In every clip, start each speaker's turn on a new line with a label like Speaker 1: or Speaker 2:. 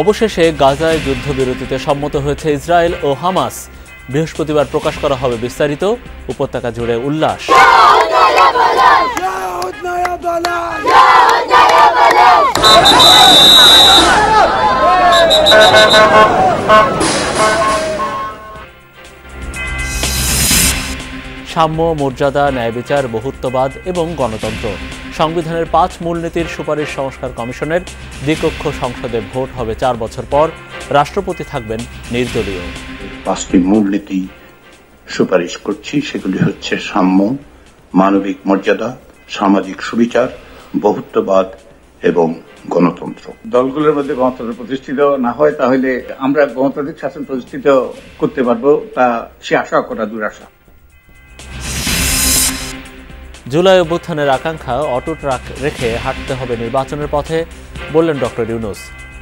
Speaker 1: অবশেষে গাজায় যুদ্ধবিরতিতে সম্মত হয়েছে ইসরায়েল ও হামাস। বৃহস্পতিবার প্রকাশ করা হবে বিস্তারিত। উপত্যকা জুড়ে উল্লাস। সাম্য, মর্যাদা, ন্যায় বিচার, বহুত্ববাদ এবং গণতন্ত্র সংবিধানের 5 মূলনীতির সুপারিশ সংস্কার কমিশনের দ্বিকক্ষ সংসদে ভোট হবে 4 বছর পর। রাষ্ট্রপতি থাকবেন নির্দলীয়।
Speaker 2: 5টি মূলনীতি সুপারিশ করছি, সেগুলি হচ্ছে সাম্য, মানবিক মর্যাদা, সামাজিক সুবিচার, বহুত্ববাদ এবং গণতন্ত্র।
Speaker 3: দলগুলোর মধ্যে গণতন্ত্র প্রতিষ্ঠিত না হয় তাহলে আমরা গণতান্ত্রিক শাসন প্রতিষ্ঠিত করতে পারবো, তা সে আশা করা দুরাশা।
Speaker 1: জুলাই অভ্যুত্থানের আকাঙ্ক্ষা অটুট রেখে হাঁটতে হবে নির্বাচনের পথে, বললেন ডক্টর ইউনূস।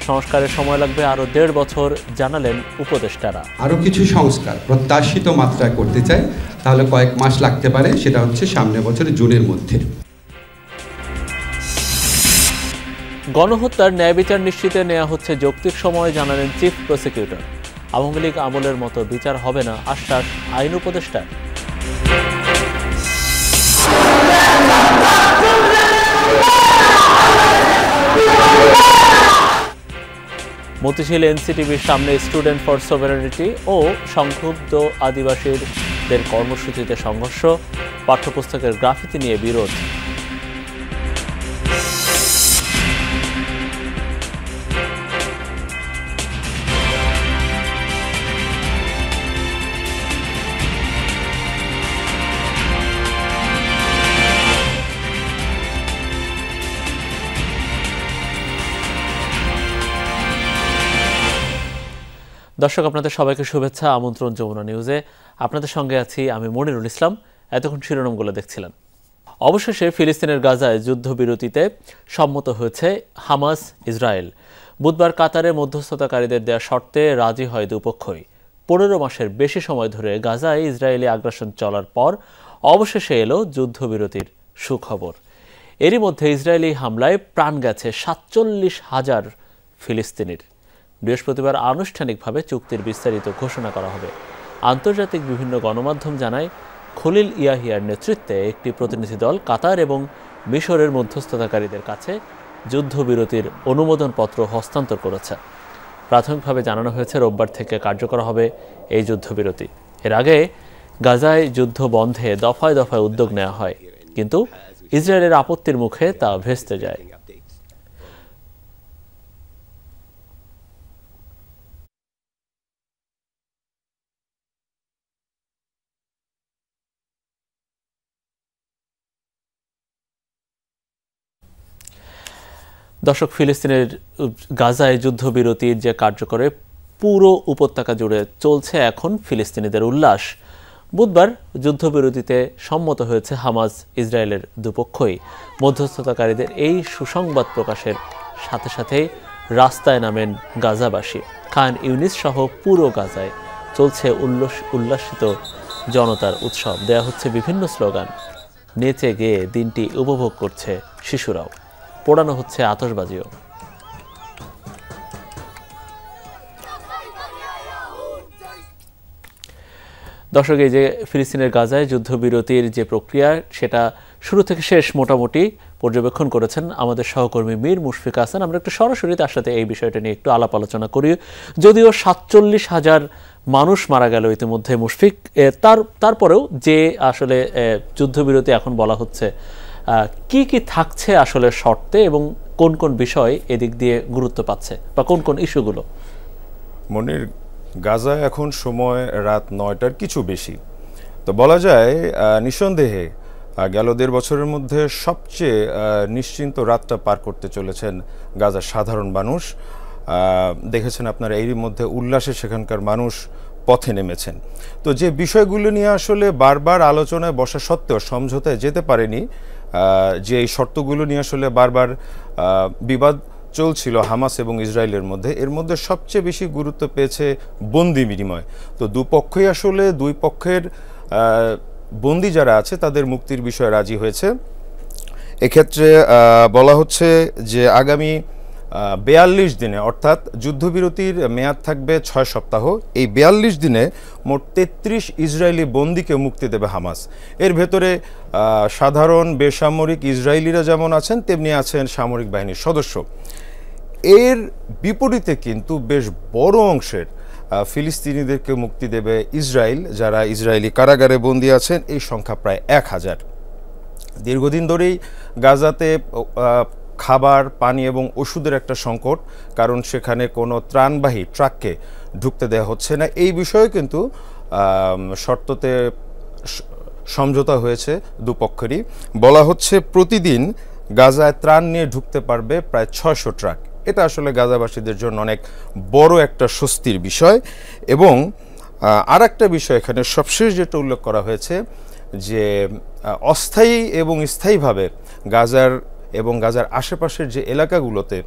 Speaker 1: সংস্কারের সময় লাগবে আরও 1.5 বছর, জানালেন উপদেষ্টারা।
Speaker 4: আরও কিছু সংস্কার প্রত্যাশিত মাত্রায় করতে চাই, তাহলে কয়েক মাস লাগতে পারে, সেটা হচ্ছে সামনের বছর জুনের মধ্যে।
Speaker 1: গণহত্যার ন্যায় বিচার নিশ্চিতে নেওয়া হচ্ছে যৌক্তিক সময়, জানালেন চিফ প্রসিকিউটর। আওয়ামী লীগ আমলের মতো বিচার হবে না, আশ্বাস আইন উপদেষ্টার। মতিঝিল এনসিটিভির সামনে স্টুডেন্ট ফর সভারেনিটি ও সংক্ষুব্ধ আদিবাসীদের কর্মসূচিতে সংঘর্ষ, পাঠ্যপুস্তকের গ্রাফিতি নিয়ে বিরোধ। দর্শক, আপনাদের সবাইকে শুভেচ্ছা, আমন্ত্রণ যমুনা নিউজে। আপনাদের সঙ্গে আছি আমি মনিরুল ইসলাম। এতক্ষণ শিরোনামগুলো দেখছিলেন। অবশেষে ফিলিস্তিনের গাজায় যুদ্ধবিরতিতে সম্মত হয়েছে হামাস ইসরায়েল। বুধবার কাতারে মধ্যস্থতাকারীদের দেয়া শর্তে রাজি হয় দুপক্ষই। 15 মাসের বেশি সময় ধরে গাজায় ইসরায়েলি আগ্রাসন চলার পর অবশেষে এলো যুদ্ধবিরতির সুখবর। এরই মধ্যে ইসরায়েলি হামলায় প্রাণ গেছে 47,000 ফিলিস্তিনির। বৃহস্পতিবার আনুষ্ঠানিকভাবে চুক্তির বিস্তারিত ঘোষণা করা হবে। আন্তর্জাতিক বিভিন্ন গণমাধ্যম জানায়, খলিল ইয়াহিয়ার নেতৃত্বে একটি প্রতিনিধি দল কাতার এবং মিশরের মধ্যস্থতাকারীদের কাছে যুদ্ধবিরতির অনুমোদনপত্র হস্তান্তর করেছে। প্রাথমিকভাবে জানানো হয়েছে রোববার থেকে কার্যকর হবে এই যুদ্ধবিরতি। এর আগে গাজায় যুদ্ধ বন্ধে দফায় দফায় উদ্যোগ নেওয়া হয়, কিন্তু ইসরায়েলের আপত্তির মুখে তা ভেস্তে যায়। দর্শক, ফিলিস্তিনের গাজায় যুদ্ধবিরতির যে কার্যকরে পুরো উপত্যকা জুড়ে চলছে এখন ফিলিস্তিনিদের উল্লাস। বুধবার যুদ্ধবিরতিতে সম্মত হয়েছে হামাস ইসরায়েলের দুপক্ষই। মধ্যস্থতাকারীদের এই সুসংবাদ প্রকাশের সাথে সাথে রাস্তায় নামেন গাজাবাসী। খান ইউনিস সহ পুরো গাজায় চলছে উল্লাসিত জনতার উৎসব। দেয়া হচ্ছে বিভিন্ন স্লোগান, নেচে গেয়ে দিনটি উপভোগ করছে শিশুরাও, পোড়ানো হচ্ছে আতশবাজিও। দর্শক, এই যে ফিলিস্তিনের গাজায় যুদ্ধবিরতির যে প্রক্রিয়া, সেটা শুরু থেকে শেষ মোটামুটি পর্যবেক্ষণ করেছেন আমাদের সহকর্মী মীর মুশফিক হাসান। আমরা একটু সরাসরি তার সাথে এই বিষয়টা নিয়ে একটু আলাপ আলোচনা করি। যদিও 47,000 মানুষ মারা গেল ইতিমধ্যে মুশফিক, তারপরেও যে আসলে যুদ্ধবিরতি এখন বলা হচ্ছে, কি কি থাকছে আসলে শর্তে এবং কোন কোন বিষয় এদিক দিয়ে গুরুত্ব পাচ্ছে বা কোন কোন ইস্যুগুলো?
Speaker 5: মনির, গাজায় এখন সময় রাত 9টার কিছু বেশি। তো বলা যায় নিঃসন্দেহে গেল 1.5 বছরের মধ্যে সবচেয়ে নিশ্চিন্ত রাতটা পার করতে চলেছেন গাজার সাধারণ মানুষ। দেখেছেন আপনারা এরই মধ্যে উল্লাসে সেখানকার মানুষ পথে নেমেছেন। তো যে বিষয়গুলো নিয়ে আসলে বারবার আলোচনায় বসা সত্ত্বেও সমঝোতায় যেতে পারেনি, যে এই শর্তগুলো নিয়ে আসলে বারবার বিবাদ চলছিল হামাস এবং ইসরায়েলের মধ্যে, এর মধ্যে সবচেয়ে বেশি গুরুত্ব পেয়েছে বন্দি বিনিময়। তো দুপক্ষই আসলে দুই পক্ষের বন্দি যারা আছে তাদের মুক্তির বিষয়ে রাজি হয়েছে। এক্ষেত্রে বলা হচ্ছে যে আগামী 42 দিনে, অর্থাৎ যুদ্ধবিরতির মেয়াদ থাকবে 6 সপ্তাহ। এই 42 দিনে মোট 33 ইসরায়েলি বন্দীকে মুক্তি দেবে হামাস। এর ভেতরে সাধারণ বেসামরিক ইসরায়েলিরা যেমন আছেন, তেমনি আছেন সামরিক বাহিনীর সদস্য। এর বিপরীতে কিন্তু বেশ বড় অংশের ফিলিস্তিনিদেরকে মুক্তি দেবে ইসরায়েল, যারা ইসরায়েলি কারাগারে বন্দী আছেন। এই সংখ্যা প্রায় 1000। দীর্ঘদিন ধরেই গাজাতে খাবার, পানি এবং ওষুধের একটা সংকট, কারণ সেখানে কোনো ত্রাণবাহী ট্রাককে ঢুকতে দেওয়া হচ্ছে না। এই বিষয়ে কিন্তু শর্ততে সমঝোতা হয়েছে দুপক্ষেরই। বলা হচ্ছে প্রতিদিন গাজায় ত্রাণ নিয়ে ঢুকতে পারবে প্রায় 600 ট্রাক। এটা আসলে গাজাবাসীদের জন্য অনেক বড় একটা স্বস্তির বিষয়। এবং আর একটা বিষয় এখানে সবশেষ যেটা উল্লেখ করা হয়েছে, যে অস্থায়ী এবং স্থায়ীভাবে গাজার এবং গাজার আশেপাশের যে এলাকাগুলোতে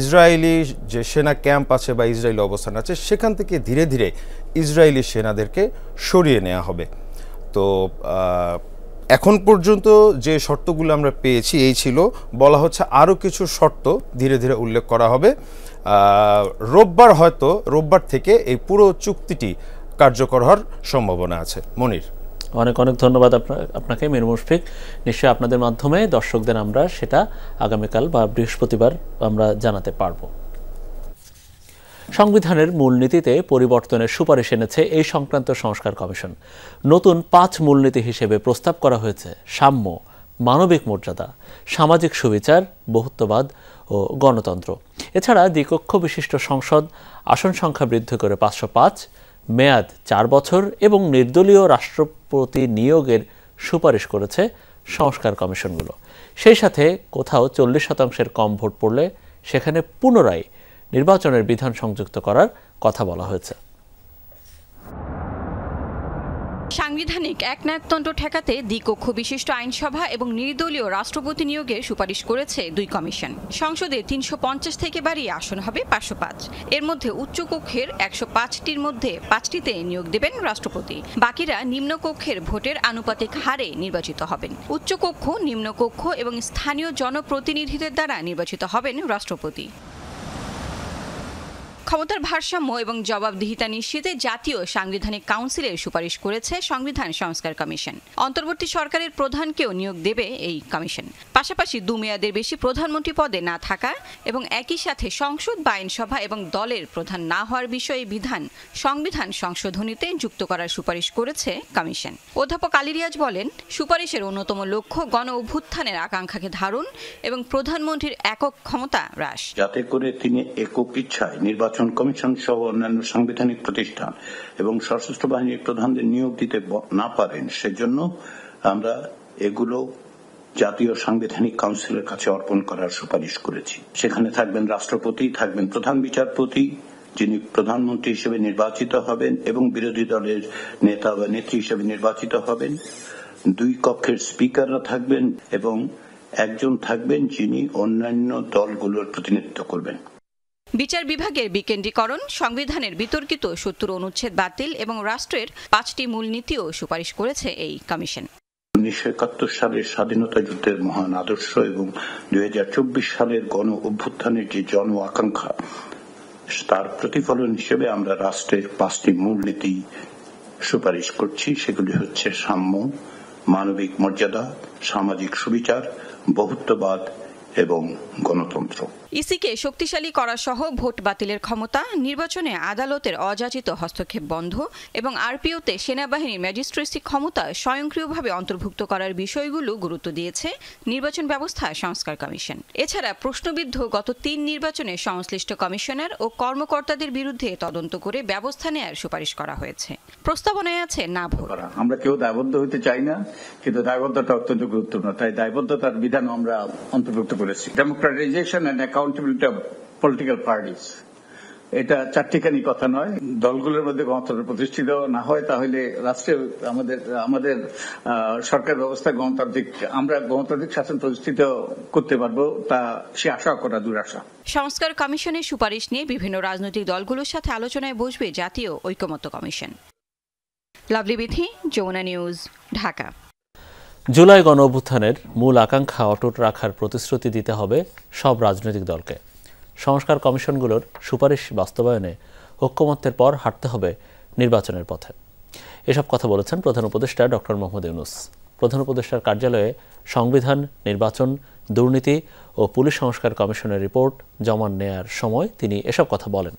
Speaker 5: ইসরায়েলি যে সেনা ক্যাম্প আছে বা ইসরায়েলি অবস্থান আছে, সেখান থেকে ধীরে ধীরে ইসরায়েলি সেনাদেরকে সরিয়ে নেওয়া হবে। তো এখন পর্যন্ত যে শর্তগুলো আমরা পেয়েছি এই ছিল। বলা হচ্ছে আরও কিছু শর্ত ধীরে ধীরে উল্লেখ করা হবে। রোববার থেকে এই পুরো চুক্তিটি কার্যকর হওয়ার সম্ভাবনা আছে। মনির,
Speaker 1: অনেক অনেক ধন্যবাদ আপনাকে মীর মুশফিক। নিশ্চয়ই আপনাদের মাধ্যমে দর্শকদের আমরা সেটা আগামীকাল বা বৃহস্পতিবার আমরা জানাতে পারব। সংবিধানের মূলনীতিতে পরিবর্তনের সুপারিশ এনেছে এই সংক্রান্ত সংস্কার কমিশন। নতুন 5 মূলনীতি হিসেবে প্রস্তাব করা হয়েছে সাম্য, মানবিক মর্যাদা, সামাজিক সুবিচার, বহুত্ববাদ ও গণতন্ত্র। এছাড়া দ্বিকক্ষ বিশিষ্ট সংসদ, আসন সংখ্যা বৃদ্ধি করে 505, মেয়াদ 4 বছর এবং নির্দলীয় রাষ্ট্রপতি নিয়োগের সুপারিশ করেছে সংস্কার কমিশনগুলো। সেই সাথে কোথাও 40% কম ভোট পড়লে সেখানে পুনরায় নির্বাচনের বিধান সংযুক্ত করার কথা বলা হয়েছে।
Speaker 6: সাংবিধানিক একনায়কতন্ত্র ঠেকাতে দ্বিকক্ষ বিশিষ্ট আইনসভা এবং নির্দলীয় রাষ্ট্রপতি নিয়োগের সুপারিশ করেছে 2 কমিশন। সংসদে 350 থেকে বাড়িয়ে আসন হবে 505। এর মধ্যে উচ্চকক্ষের 105টির মধ্যে 5টিতে নিয়োগ দেবেন রাষ্ট্রপতি। বাকিরা নিম্নকক্ষের ভোটের আনুপাতিক হারে নির্বাচিত হবেন। উচ্চকক্ষ, নিম্নকক্ষ এবং স্থানীয় জনপ্রতিনিধিদের দ্বারা নির্বাচিত হবেন রাষ্ট্রপতি। ক্ষমতার ভারসাম্য এবং জবাবদিহিতা নিশ্চিতে জাতীয় সাংবিধানিক কাউন্সিলের সুপারিশ করেছে সংবিধান সংস্কার কমিশন। অন্তর্বর্তী সরকারের প্রধানকেও নিয়োগ দেবে এই কমিশন। পাশাপাশি 2 মেয়াদের বেশি প্রধানমন্ত্রী পদে না থাকা এবং একই সাথে সংসদ বা আইনসভা এবং দলের প্রধান না হওয়ার বিষয়ে বিধান সংবিধান সংশোধনীতে যুক্ত করার সুপারিশ করেছে কমিশন। অধ্যাপক আলী রিয়াজ বলেন, সুপারিশের অন্যতম লক্ষ্য গণ অভ্যুত্থানের আকাঙ্ক্ষাকে ধারণ এবং প্রধানমন্ত্রীর একক ক্ষমতা হ্রাস,
Speaker 2: যাতে করে তিনি একক ইচ্ছায় নির্বাচন কমিশন সহ অন্যান্য সাংবিধানিক প্রতিষ্ঠান এবং সশস্ত্র বাহিনীর প্রধানদের নিয়োগ দিতে না পারেন, সেজন্য আমরা এগুলো জাতীয় সাংবিধানিক কাউন্সিলের কাছে অর্পণ করার সুপারিশ করেছি। সেখানে থাকবেন রাষ্ট্রপতি, থাকবেন প্রধান বিচারপতি যিনি প্রধানমন্ত্রী হিসেবে নির্বাচিত হবেন এবং বিরোধী দলের নেতা বা নেত্রী হিসেবে নির্বাচিত হবেন। 2 কক্ষের স্পিকাররা থাকবেন এবং একজন থাকবেন যিনি অন্যান্য দলগুলোর প্রতিনিধিত্ব করবেন।
Speaker 6: বিচার বিভাগের বিকেন্দ্রীকরণ, সংবিধানের বিতর্কিত 70 অনুচ্ছেদ বাতিল এবং রাষ্ট্রের 5টি মূলনীতিও সুপারিশ করেছে এই কমিশন।
Speaker 2: 1971 সালের স্বাধীনতা যুদ্ধের মহান আদর্শ এবং 2024 সালের গণ অভ্যুত্থানের যে জন আকাঙ্ক্ষা, তার প্রতিফলন হিসেবে আমরা রাষ্ট্রের 5টি মূলনীতি সুপারিশ করছি। সেগুলি হচ্ছে সাম্য, মানবিক মর্যাদা, সামাজিক সুবিচার, বহুত্ববাদ এবং গণতন্ত্র।
Speaker 6: ইসিকে শক্তিশালী করা সহ ভোট বাতিলের ক্ষমতা, নির্বাচনে আদালতের অযাচিত হস্তক্ষেপ বন্ধ এবং আরপিওতে সেনাবাহিনীর ম্যাজিস্ট্রেসি ক্ষমতা স্বয়ংক্রিয়ভাবে অন্তর্ভুক্ত করার বিষয়গুলো গুরুত্ব দিয়েছে নির্বাচন ব্যবস্থা সংস্কার কমিশন। এছাড়া প্রশ্নবিদ্ধ গত 3 নির্বাচনে সংশ্লিষ্ট কমিশনার ও কর্মকর্তাদের বিরুদ্ধে তদন্ত করে ব্যবস্থা নেয়ার সুপারিশ করা হয়েছে। প্রস্তাবনায় আছে না ভোট।
Speaker 3: আমরা কেউ দায়বদ্ধ হতে চাই না, কিন্তু দায়বদ্ধতা অত্যন্ত গুরুত্বপূর্ণ, তাই দায়বদ্ধতার বিধান আমরা অন্তর্ভুক্ত করেছি। Democratization and accountability of political parties, এটা চারটিখানি কথা নয়। দলগুলোর মধ্যে গণতন্ত্র প্রতিষ্ঠিত না হয় তাহলে রাষ্ট্রে আমাদের সরকার ব্যবস্থা গণতান্ত্রিক, আমরা গণতান্ত্রিক শাসন প্রতিষ্ঠিত করতে পারবো, তা সে আশা করা দুরাশা।
Speaker 6: সংস্কার কমিশনের সুপারিশ নিয়ে বিভিন্ন রাজনৈতিক দলগুলোর সাথে আলোচনায় বসবে জাতীয় ঐকমত্য কমিশন। লাভলি বিথি, যমুনা নিউজ, ঢাকা।
Speaker 1: জুলাই গণ অভ্যুত্থানের মূল আকাঙ্ক্ষা অটুট রাখার প্রতিশ্রুতি দিতে হবে সব রাজনৈতিক দলকে। সংস্কার কমিশনগুলোর সুপারিশ বাস্তবায়নে ঐক্যমত্যের পর হাঁটতে হবে নির্বাচনের পথে। এসব কথা বলেছেন প্রধান উপদেষ্টা ডক্টর মোহাম্মদ ইউনূস। প্রধান উপদেষ্টার কার্যালয়ে সংবিধান, নির্বাচন, দুর্নীতি ও পুলিশ সংস্কার কমিশনের রিপোর্ট জমা নেয়ার সময় তিনি এসব কথা বলেন।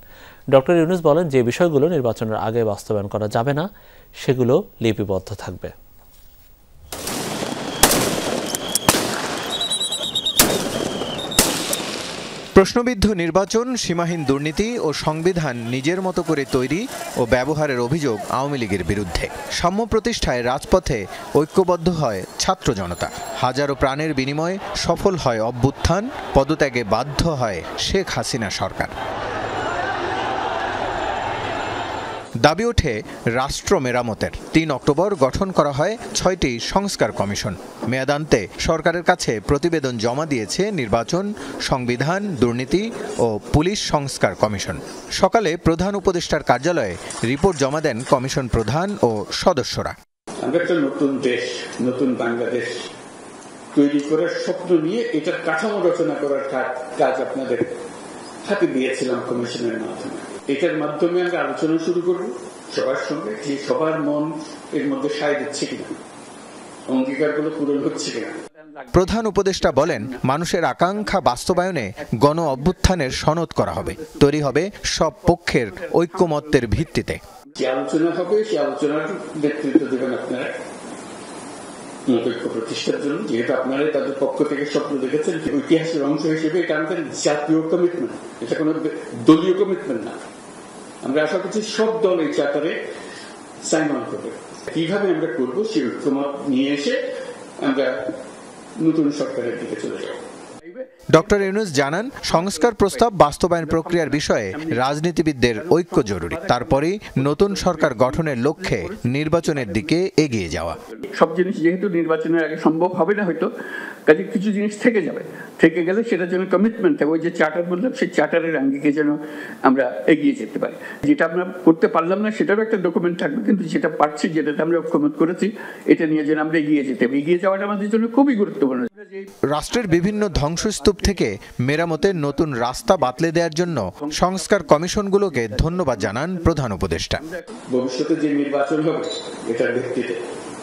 Speaker 1: ডক্টর ইউনূস বলেন, যে বিষয়গুলো নির্বাচনের আগে বাস্তবায়ন করা যাবে না সেগুলো লিপিবদ্ধ থাকবে।
Speaker 7: প্রশ্নবিদ্ধ নির্বাচন, সীমাহীন দুর্নীতি ও সংবিধান নিজের মতো করে তৈরি ও ব্যবহারের অভিযোগ আওয়ামী লীগের বিরুদ্ধে। সাম্য প্রতিষ্ঠায় রাজপথে ঐক্যবদ্ধ হয় ছাত্র জনতা। হাজারো প্রাণের বিনিময়ে সফল হয় অভ্যুত্থান, পদত্যাগে বাধ্য হয় শেখ হাসিনা সরকার। দাবি ওঠে রাষ্ট্র মেরামতের। ৩ অক্টোবর গঠন করা হয় ৬টি সংস্কার কমিশন। মেয়াদান্তে সরকারের কাছে প্রতিবেদন জমা দিয়েছে নির্বাচন, সংবিধান, দুর্নীতি ও পুলিশ সংস্কার কমিশন। সকালে প্রধান উপদেষ্টার কার্যালয়ে রিপোর্ট জমা দেন কমিশন প্রধান ও সদস্যরা।
Speaker 3: আমরা একটা নতুন দেশ, নতুন বাংলাদেশ তৈরি করার স্বপ্ন নিয়ে এটার কাঠামো রচনা করার কাজ আপনাদের হাতে দিয়েছিলাম কমিশনের মাধ্যমে। এটার মাধ্যমে আমরা আলোচনা শুরু করব সবার সঙ্গে, যে সবার মন এর মধ্যে সায় দিচ্ছে কিনা, অঙ্গীকারগুলো পূরণ হচ্ছে কিনা।
Speaker 7: প্রধান উপদেষ্টা বলেন, মানুষের আকাঙ্ক্ষা বাস্তবায়নে গণ অভ্যুত্থানের সনদ করা হবে। তৈরি হবে সব পক্ষের ঐক্যমত্যের ভিত্তিতে।
Speaker 3: যে আলোচনা হবে সেই আলোচনার নেতৃত্ব দেবেন আপনারা ঐক্য প্রতিষ্ঠার জন্য। যেহেতু আপনারা তাদের পক্ষ থেকে স্বপ্ন দেখেছেন, ঐতিহাসিক অংশ হিসেবে এটা আমাদের জাতীয় কমিটমেন্ট, এটা কোনো দলীয় কমিটমেন্ট না। আমরা আশা করছি সব দল এই চার্টারে সাইন অন করবে। কিভাবে আমরা করব সেই ঐক্যমত নিয়ে এসে আমরা নতুন সরকারের দিকে চলে যাব।
Speaker 7: ডক্টর ইউনূস জানান, সংস্কার প্রস্তাব বাস্তবায়ন প্রক্রিয়ার বিষয়ে রাজনীতিবিদদের ঐক্য জরুরি। তারপরেই নতুন সরকার গঠনের লক্ষ্যে নির্বাচনের দিকে এগিয়ে যাওয়া।
Speaker 3: সব জিনিস যেহেতু নির্বাচনের আগে সম্ভব হবে না, হয়তো কাজে কিছু জিনিস থেকে যাবে, থেকে গেলে সেটার জন্য কমিটমেন্ট থাকবে। ওই যে চার্টার বললাম, সেই চার্টারের আঙ্গিকে যেন আমরা এগিয়ে যেতে পারি। যেটা আমরা করতে পারলাম না সেটারও একটা ডকুমেন্ট থাকবে, কিন্তু যেটা পারছি, যেটাতে আমরা ঐক্যমত করেছি, এটা নিয়ে যেন আমরা এগিয়ে যেতে হবে। এগিয়ে যাওয়াটা আমাদের জন্য খুবই গুরুত্বপূর্ণ।
Speaker 7: রাষ্ট্রের বিভিন্ন ধ্বংসস্তূপ থেকে মেরামতের নতুন রাস্তা বাতলে দেওয়ার জন্য সংস্কার কমিশনগুলোকে ধন্যবাদ জানান প্রধান উপদেষ্টা।
Speaker 3: ভবিষ্যতে যে নির্বাচন হবে এটার ভিত্তিতে,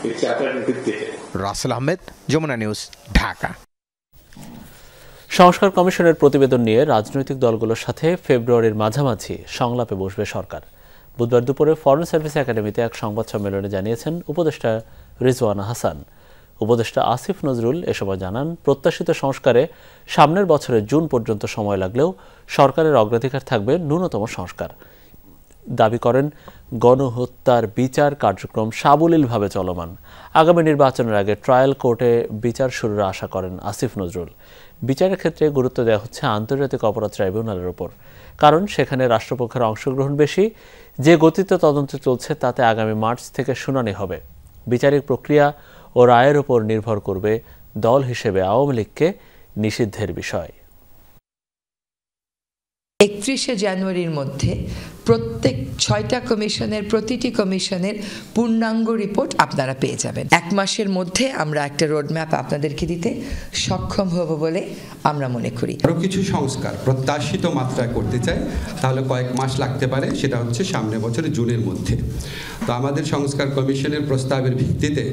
Speaker 3: এই চার্টারের ভিত্তিতে।
Speaker 7: রাসেল আহমেদ, যমুনা নিউজ, ঢাকা।
Speaker 1: সংস্কার কমিশনের প্রতিবেদন নিয়ে রাজনৈতিক দলগুলোর সাথে ফেব্রুয়ারির মাঝামাঝি সংলাপে বসবে সরকার। বুধবার দুপুরে ফরেন সার্ভিস একাডেমিতে এক সংবাদ সম্মেলনে জানিয়েছেন উপদেষ্টা রিজওয়ানা হাসান। উপদেষ্টা আসিফ নজরুল এ সময় জানান, প্রত্যাশিত সংস্কারে সামনের বছরের জুন পর্যন্ত সময় লাগলেও সরকারের অগ্রাধিকার থাকবে ন্যূনতম সংস্কার। দাবি করেন, গণহত্যার বিচার কার্যক্রম সাবলীলভাবে চলমান। আগামী নির্বাচনের আগে ট্রায়াল কোর্টে বিচার শুরুর আশা করেন আসিফ নজরুল। বিচারের ক্ষেত্রে গুরুত্ব দেওয়া হচ্ছে আন্তর্জাতিক অপরাধ ট্রাইব্যুনালের ওপর, কারণ সেখানে রাষ্ট্রপক্ষের অংশগ্রহণ বেশি। যে গতিতে তদন্ত চলছে তাতে আগামী মার্চ থেকে শুনানি হবে। বিচারিক প্রক্রিয়া ও রায়ের ওপর নির্ভর করবে দল হিসেবে আওয়ামী লীগকে নিষিদ্ধের বিষয়।
Speaker 8: 31শে জানুয়ারির মধ্যে প্রত্যেক 6টা কমিশনের প্রতিটি কমিশনের পূর্ণাঙ্গ রিপোর্ট আপনারা পেয়ে যাবেন। 1 মাসের মধ্যে আমরা একটা রোডম্যাপ আপনাদেরকে দিতে সক্ষম হব বলে আমরা মনে করি।
Speaker 4: আরও কিছু সংস্কার প্রত্যাশিত মাত্রায় করতে চাই, তাহলে কয়েক মাস লাগতে পারে। সেটা হচ্ছে সামনের বছর জুনের মধ্যে। তো আমাদের সংস্কার কমিশনের প্রস্তাবের ভিত্তিতে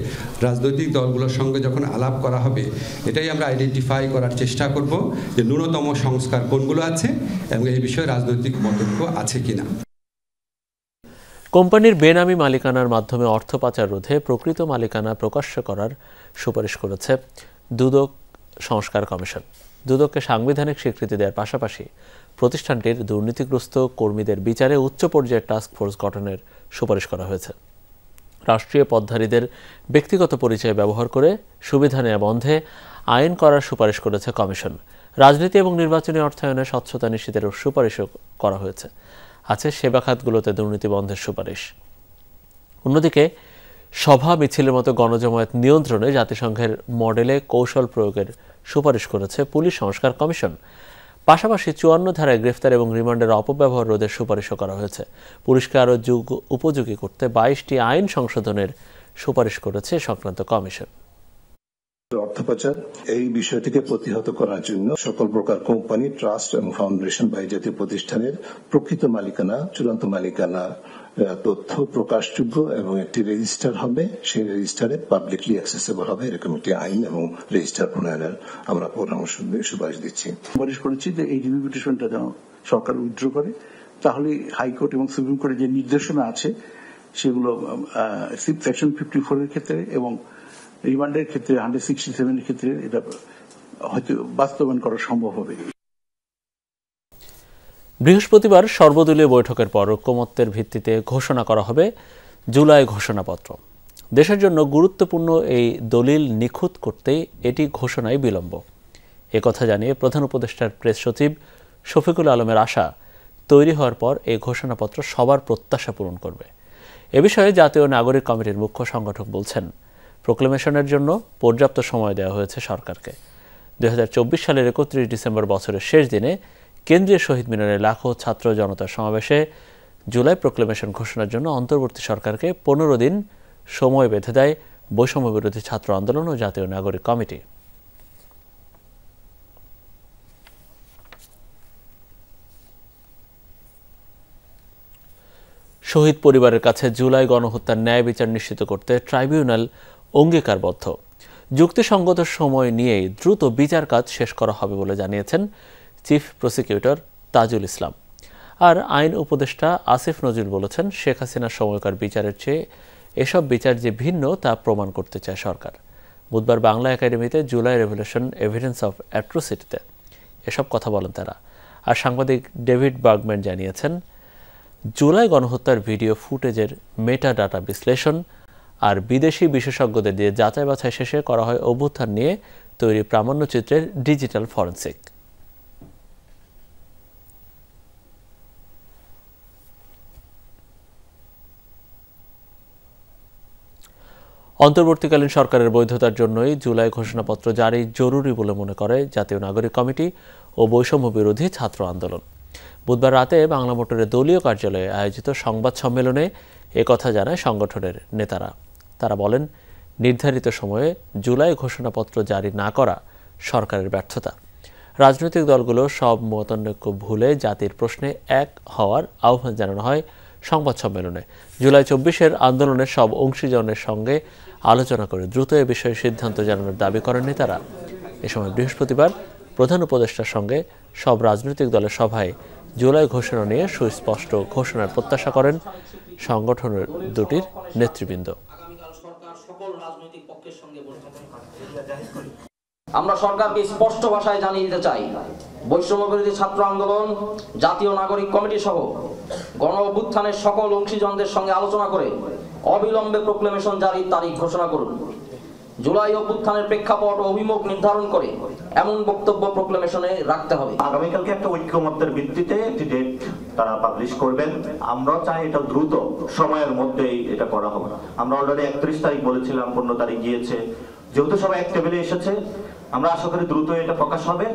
Speaker 4: রাজনৈতিক দলগুলোর সঙ্গে যখন আলাপ করা হবে, এটাই আমরা আইডেন্টিফাই করার চেষ্টা করব যে ন্যূনতম সংস্কার কোনগুলো আছে এবং এই বিষয়ে রাজনৈতিক মতৈক্য আছে কিনা।
Speaker 1: কোম্পানির বেনামি মালিকানার মাধ্যমে অর্থ পাচার রোধে প্রকৃত মালিকানা প্রকাশ্য করার সুপারিশ করেছে দুদক সংস্কার কমিশন। দুদককে সাংবিধানিক স্বীকৃতি দেওয়ার পাশাপাশি প্রতিষ্ঠানটির দুর্নীতিগ্রস্ত কর্মীদের বিচারে উচ্চ পর্যায়ের টাস্ক ফোর্স গঠনের সুপারিশ করা হয়েছে। রাষ্ট্রীয় পদধারীদের ব্যক্তিগত পরিচয় ব্যবহার করে সুবিধা নেওয়া বন্ধে আইন করার সুপারিশ করেছে কমিশন। রাজনীতি এবং নির্বাচনী অর্থায়নে স্বচ্ছতা নিশ্চিতের সুপারিশও করা হয়েছে। আছে সেবা খাতগুলোতে দুর্নীতি বন্ধের সুপারিশ। অন্যদিকে সভা মিছিলের মতো গণজমায়েত নিয়ন্ত্রণে জাতিসংঘের মডেলে কৌশল প্রয়োগের সুপারিশ করেছে পুলিশ সংস্কার কমিশন। পাশাপাশি 54 ধারায় গ্রেফতার এবং রিমান্ডের অপব্যবহার রোধের সুপারিশও করা হয়েছে। পুলিশকে আরও উপযোগী করতে 22টি আইন সংশোধনের সুপারিশ করেছে সংক্রান্ত কমিশন।
Speaker 9: অর্থ পাচার এই বিষয়টিকে প্রতিহত করার জন্য সকল প্রকার কোম্পানি, ট্রাস্ট এবং ফাউন্ডেশন বা জাতীয় প্রতিষ্ঠানের প্রকৃত মালিকানা, চূড়ান্ত মালিকানা তথ্য প্রকাশযোগ্য এবং একটি রেজিস্টার হবে, সেই রেজিস্টারে পাবলিকলি অ্যাক্সেসিবল হবে, এরকম একটি আইন এবং রেজিস্টার প্রণয়নের আমরা পরামর্শ সুপারিশ দিচ্ছি।
Speaker 10: সুপারিশ করেছি যে এই রিভিউ পিটিশনটা যেন সরকার উইথড্র করে, তাহলে হাইকোর্ট এবং সুপ্রিম কোর্টের যে নির্দেশনা আছে সেগুলো সেকশন 54 এর ক্ষেত্রে এবং রিমান্ডের ক্ষেত্রে 167 এর ক্ষেত্রে এটা হয়তো বাস্তবায়ন করা সম্ভব হবে।
Speaker 1: বৃহস্পতিবার সর্বদলীয় বৈঠকের পর ঐকমত্যের ভিত্তিতে ঘোষণা করা হবে জুলাই ঘোষণাপত্র। দেশের জন্য গুরুত্বপূর্ণ এই দলিল নিখুঁত করতেই এটি ঘোষণায় বিলম্ব। একথা জানিয়ে প্রধান উপদেষ্টার প্রেস সচিব শফিকুল আলমের আশা, তৈরি হওয়ার পর এই ঘোষণাপত্র সবার প্রত্যাশা পূরণ করবে। এ বিষয়ে জাতীয় নাগরিক কমিটির মুখ্য সংগঠক বলছেন, প্রোক্লেমেশনের জন্য পর্যাপ্ত সময় দেওয়া হয়েছে সরকারকে। 2024 সালের 31 ডিসেম্বর বছরের শেষ দিনে কেন্দ্রীয় শহীদ মিনারে লাখো ছাত্র জনতার সমাবেশে জুলাই প্রোক্লেমেশন ঘোষণার জন্য অন্তর্বর্তী সরকারকে 15 দিন সময় বেঁধে দেয় বৈষম্য বিরোধী ছাত্র আন্দোলন ও জাতীয় নাগরিক কমিটি। শহীদ পরিবারের কাছে জুলাই গণহত্যার ন্যায় বিচার নিশ্চিত করতে ট্রাইব্যুনাল অঙ্গীকারবদ্ধ। যুক্তিসঙ্গত সময় নিয়েই দ্রুত বিচার কাজ শেষ করা হবে বলে জানিয়েছেন চিফ প্রসিকিউটর তাজুল ইসলাম। আর আইন উপদেষ্টা আসিফ নজরুল বলেছেন, শেখ হাসিনার সময়কার বিচারের চেয়ে এসব বিচার যে ভিন্ন তা প্রমাণ করতে চায় সরকার। বুধবার বাংলা একাডেমিতে জুলাই রেভলিউশন এভিডেন্স অফ অ্যাট্রোসিটিতে এসব কথা বলেন তারা। আর সাংবাদিক ডেভিড বার্গম্যান জানিয়েছেন, জুলাই গণহত্যার ভিডিও ফুটেজের মেটা ডাটা বিশ্লেষণ আর বিদেশি বিশেষজ্ঞদের দিয়ে যাচাই বাছাই শেষে করা হয় অভ্যুত্থান নিয়ে তৈরি প্রামাণ্যচিত্রের ডিজিটাল ফরেনসিক। অন্তর্বর্তীকালীন সরকারের বৈধতার জন্যই জুলাই ঘোষণাপত্র জারি জরুরি বলে মনে করে জাতীয় নাগরিক কমিটি ও বৈষম্য বিরোধী ছাত্র আন্দোলন। বুধবার রাতে বাংলা মোটরের দলীয় কার্যালয়ে আয়োজিত সংবাদ সম্মেলনে একথা জানায় সংগঠনের নেতারা। তারা বলেন, নির্ধারিত সময়ে জুলাই ঘোষণাপত্র জারি না করা সরকারের ব্যর্থতা। রাজনৈতিক দলগুলো সব মতানৈক্য ভুলে জাতির প্রশ্নে এক হওয়ার আহ্বান জানানো হয় সংবাদ সম্মেলনে। জুলাই 24-এর আন্দোলনের সব অংশীজনের সঙ্গে আলোচনা করে দ্রুত এ বিষয়ে সিদ্ধান্ত জানানোর দাবি করেন নেতারা। এ সময় বৃহস্পতিবার প্রধান উপদেষ্টার সঙ্গে সব রাজনৈতিক দলের সভায় জুলাই ঘোষণা নিয়ে সুস্পষ্ট ঘোষণার প্রত্যাশা করেন সংগঠনের দুটির নেতৃবৃন্দ।
Speaker 11: আমরা সরকারকে স্পষ্ট ভাষায় জানিয়ে দিতে চাই, বৈষম্য বিরোধী ছাত্র আন্দোলন, জাতীয় নাগরিক কমিটি সহ গণ অভ্যুত্থানের সকল অংশীজনদের সঙ্গে আলোচনা করে অবিলম্বে প্রোক্লেমেশন জারির তারিখ ঘোষণা করুন। জুলাই অভ্যুত্থানের প্রেক্ষাপট ও অভিমুখ নির্ধারণ করে এমন বক্তব্য প্রোক্লেমেশনে রাখতে হবে।
Speaker 12: আগামীকালকে একটা ঐক্যমত্যের ভিত্তিতে একটি ডেট তারা পাবলিশ করবেন। আমরা চাই এটা দ্রুত সময়ের মধ্যেই এটা করা হবে। আমরা অলরেডি 31 তারিখ বলেছিলাম, 15 তারিখ গিয়েছে। যেহেতু সবাই এক টেবিলে এসেছে, আমরা আশা করি দ্রুত এটা প্রকাশ হবে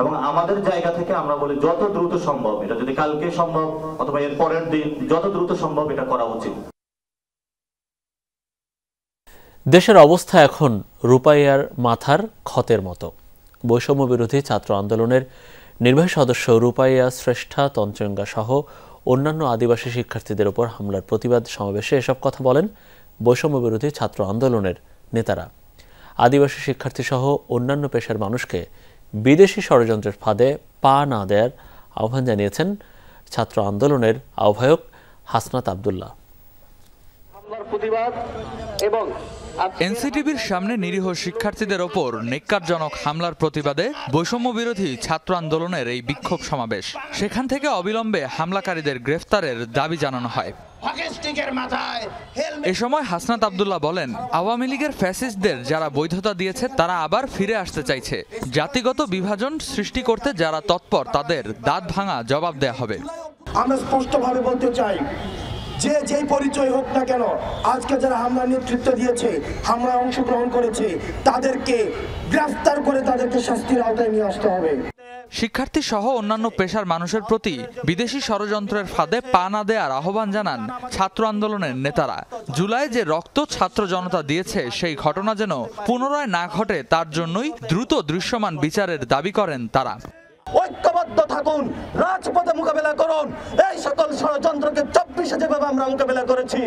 Speaker 12: এবং আমাদের জায়গা থেকে আমরা বলি যত দ্রুত সম্ভব, এটা যদি কালকে সম্ভব অথবা এর পরের দিন, যত দ্রুত সম্ভব এটা করা উচিত।
Speaker 1: দেশের অবস্থা এখন রূপাইয়ার মাথার ক্ষতের মতো। বৈষম্য বিরোধী ছাত্র আন্দোলনের নির্বাহী সদস্য রূপাইয়া শ্রেষ্ঠা তঞ্চঙ্গা সহ অন্যান্য আদিবাসী শিক্ষার্থীদের উপর হামলার প্রতিবাদ সমাবেশে এসব কথা বলেন বৈষম্য বিরোধী ছাত্র আন্দোলনের নেতারা। আদিবাসী শিক্ষার্থী সহ অন্যান্য পেশার মানুষকে বিদেশি ষড়যন্ত্রের ফাঁদে পা না দেওয়ার আহ্বান জানিয়েছেন ছাত্র আন্দোলনের আহ্বায়ক হাসনাত আব্দুল্লাহ।
Speaker 13: এনসিটিভির সামনে নিরীহ শিক্ষার্থীদের ওপর নেক্কারজনক হামলার প্রতিবাদে বৈষম্য বিরোধী ছাত্র আন্দোলনের এই বিক্ষোভ সমাবেশ। সেখান থেকে অবিলম্বে হামলাকারীদের গ্রেফতারের দাবি জানানো হয়। এ সময় হাসনাত আব্দুল্লাহ বলেন, আওয়ামী লীগের ফ্যাসিস্টদের যারা বৈধতা দিয়েছে তারা আবার ফিরে আসতে চাইছে। জাতিগত বিভাজন সৃষ্টি করতে যারা তৎপর তাদের দাঁত ভাঙা জবাব দেয়া হবে।
Speaker 14: আমরা স্পষ্টভাবে বলতে চাই, যে যেই পরিচয় হোক না কেন, আজকে যারা হামলার নেতৃত্ব দিয়েছে, হামলায় অংশগ্রহণ করেছে, তাদেরকে গ্রেফতার করে তাদেরকে শাস্তির আওতায় নিয়ে আসতে হবে।
Speaker 13: শিক্ষার্থী সহ অন্যান্য পেশার মানুষের প্রতি বিদেশি ষড়যন্ত্রের ফাঁদে পা না দেওয়ার আহ্বান জানান ছাত্র আন্দোলনের নেতারা। জুলাই যে রক্ত ছাত্র জনতা দিয়েছে সেই ঘটনা যেন পুনরায় না ঘটে তার জন্যই দ্রুত দৃশ্যমান বিচারের দাবি করেন তারা।
Speaker 14: ঐক্যবদ্ধ থাকুন, রাজপথে মোকাবেলা করুন। এই সকল ষড়যন্ত্রকে 24-এ যেভাবে আমরা মোকাবেলা করেছি,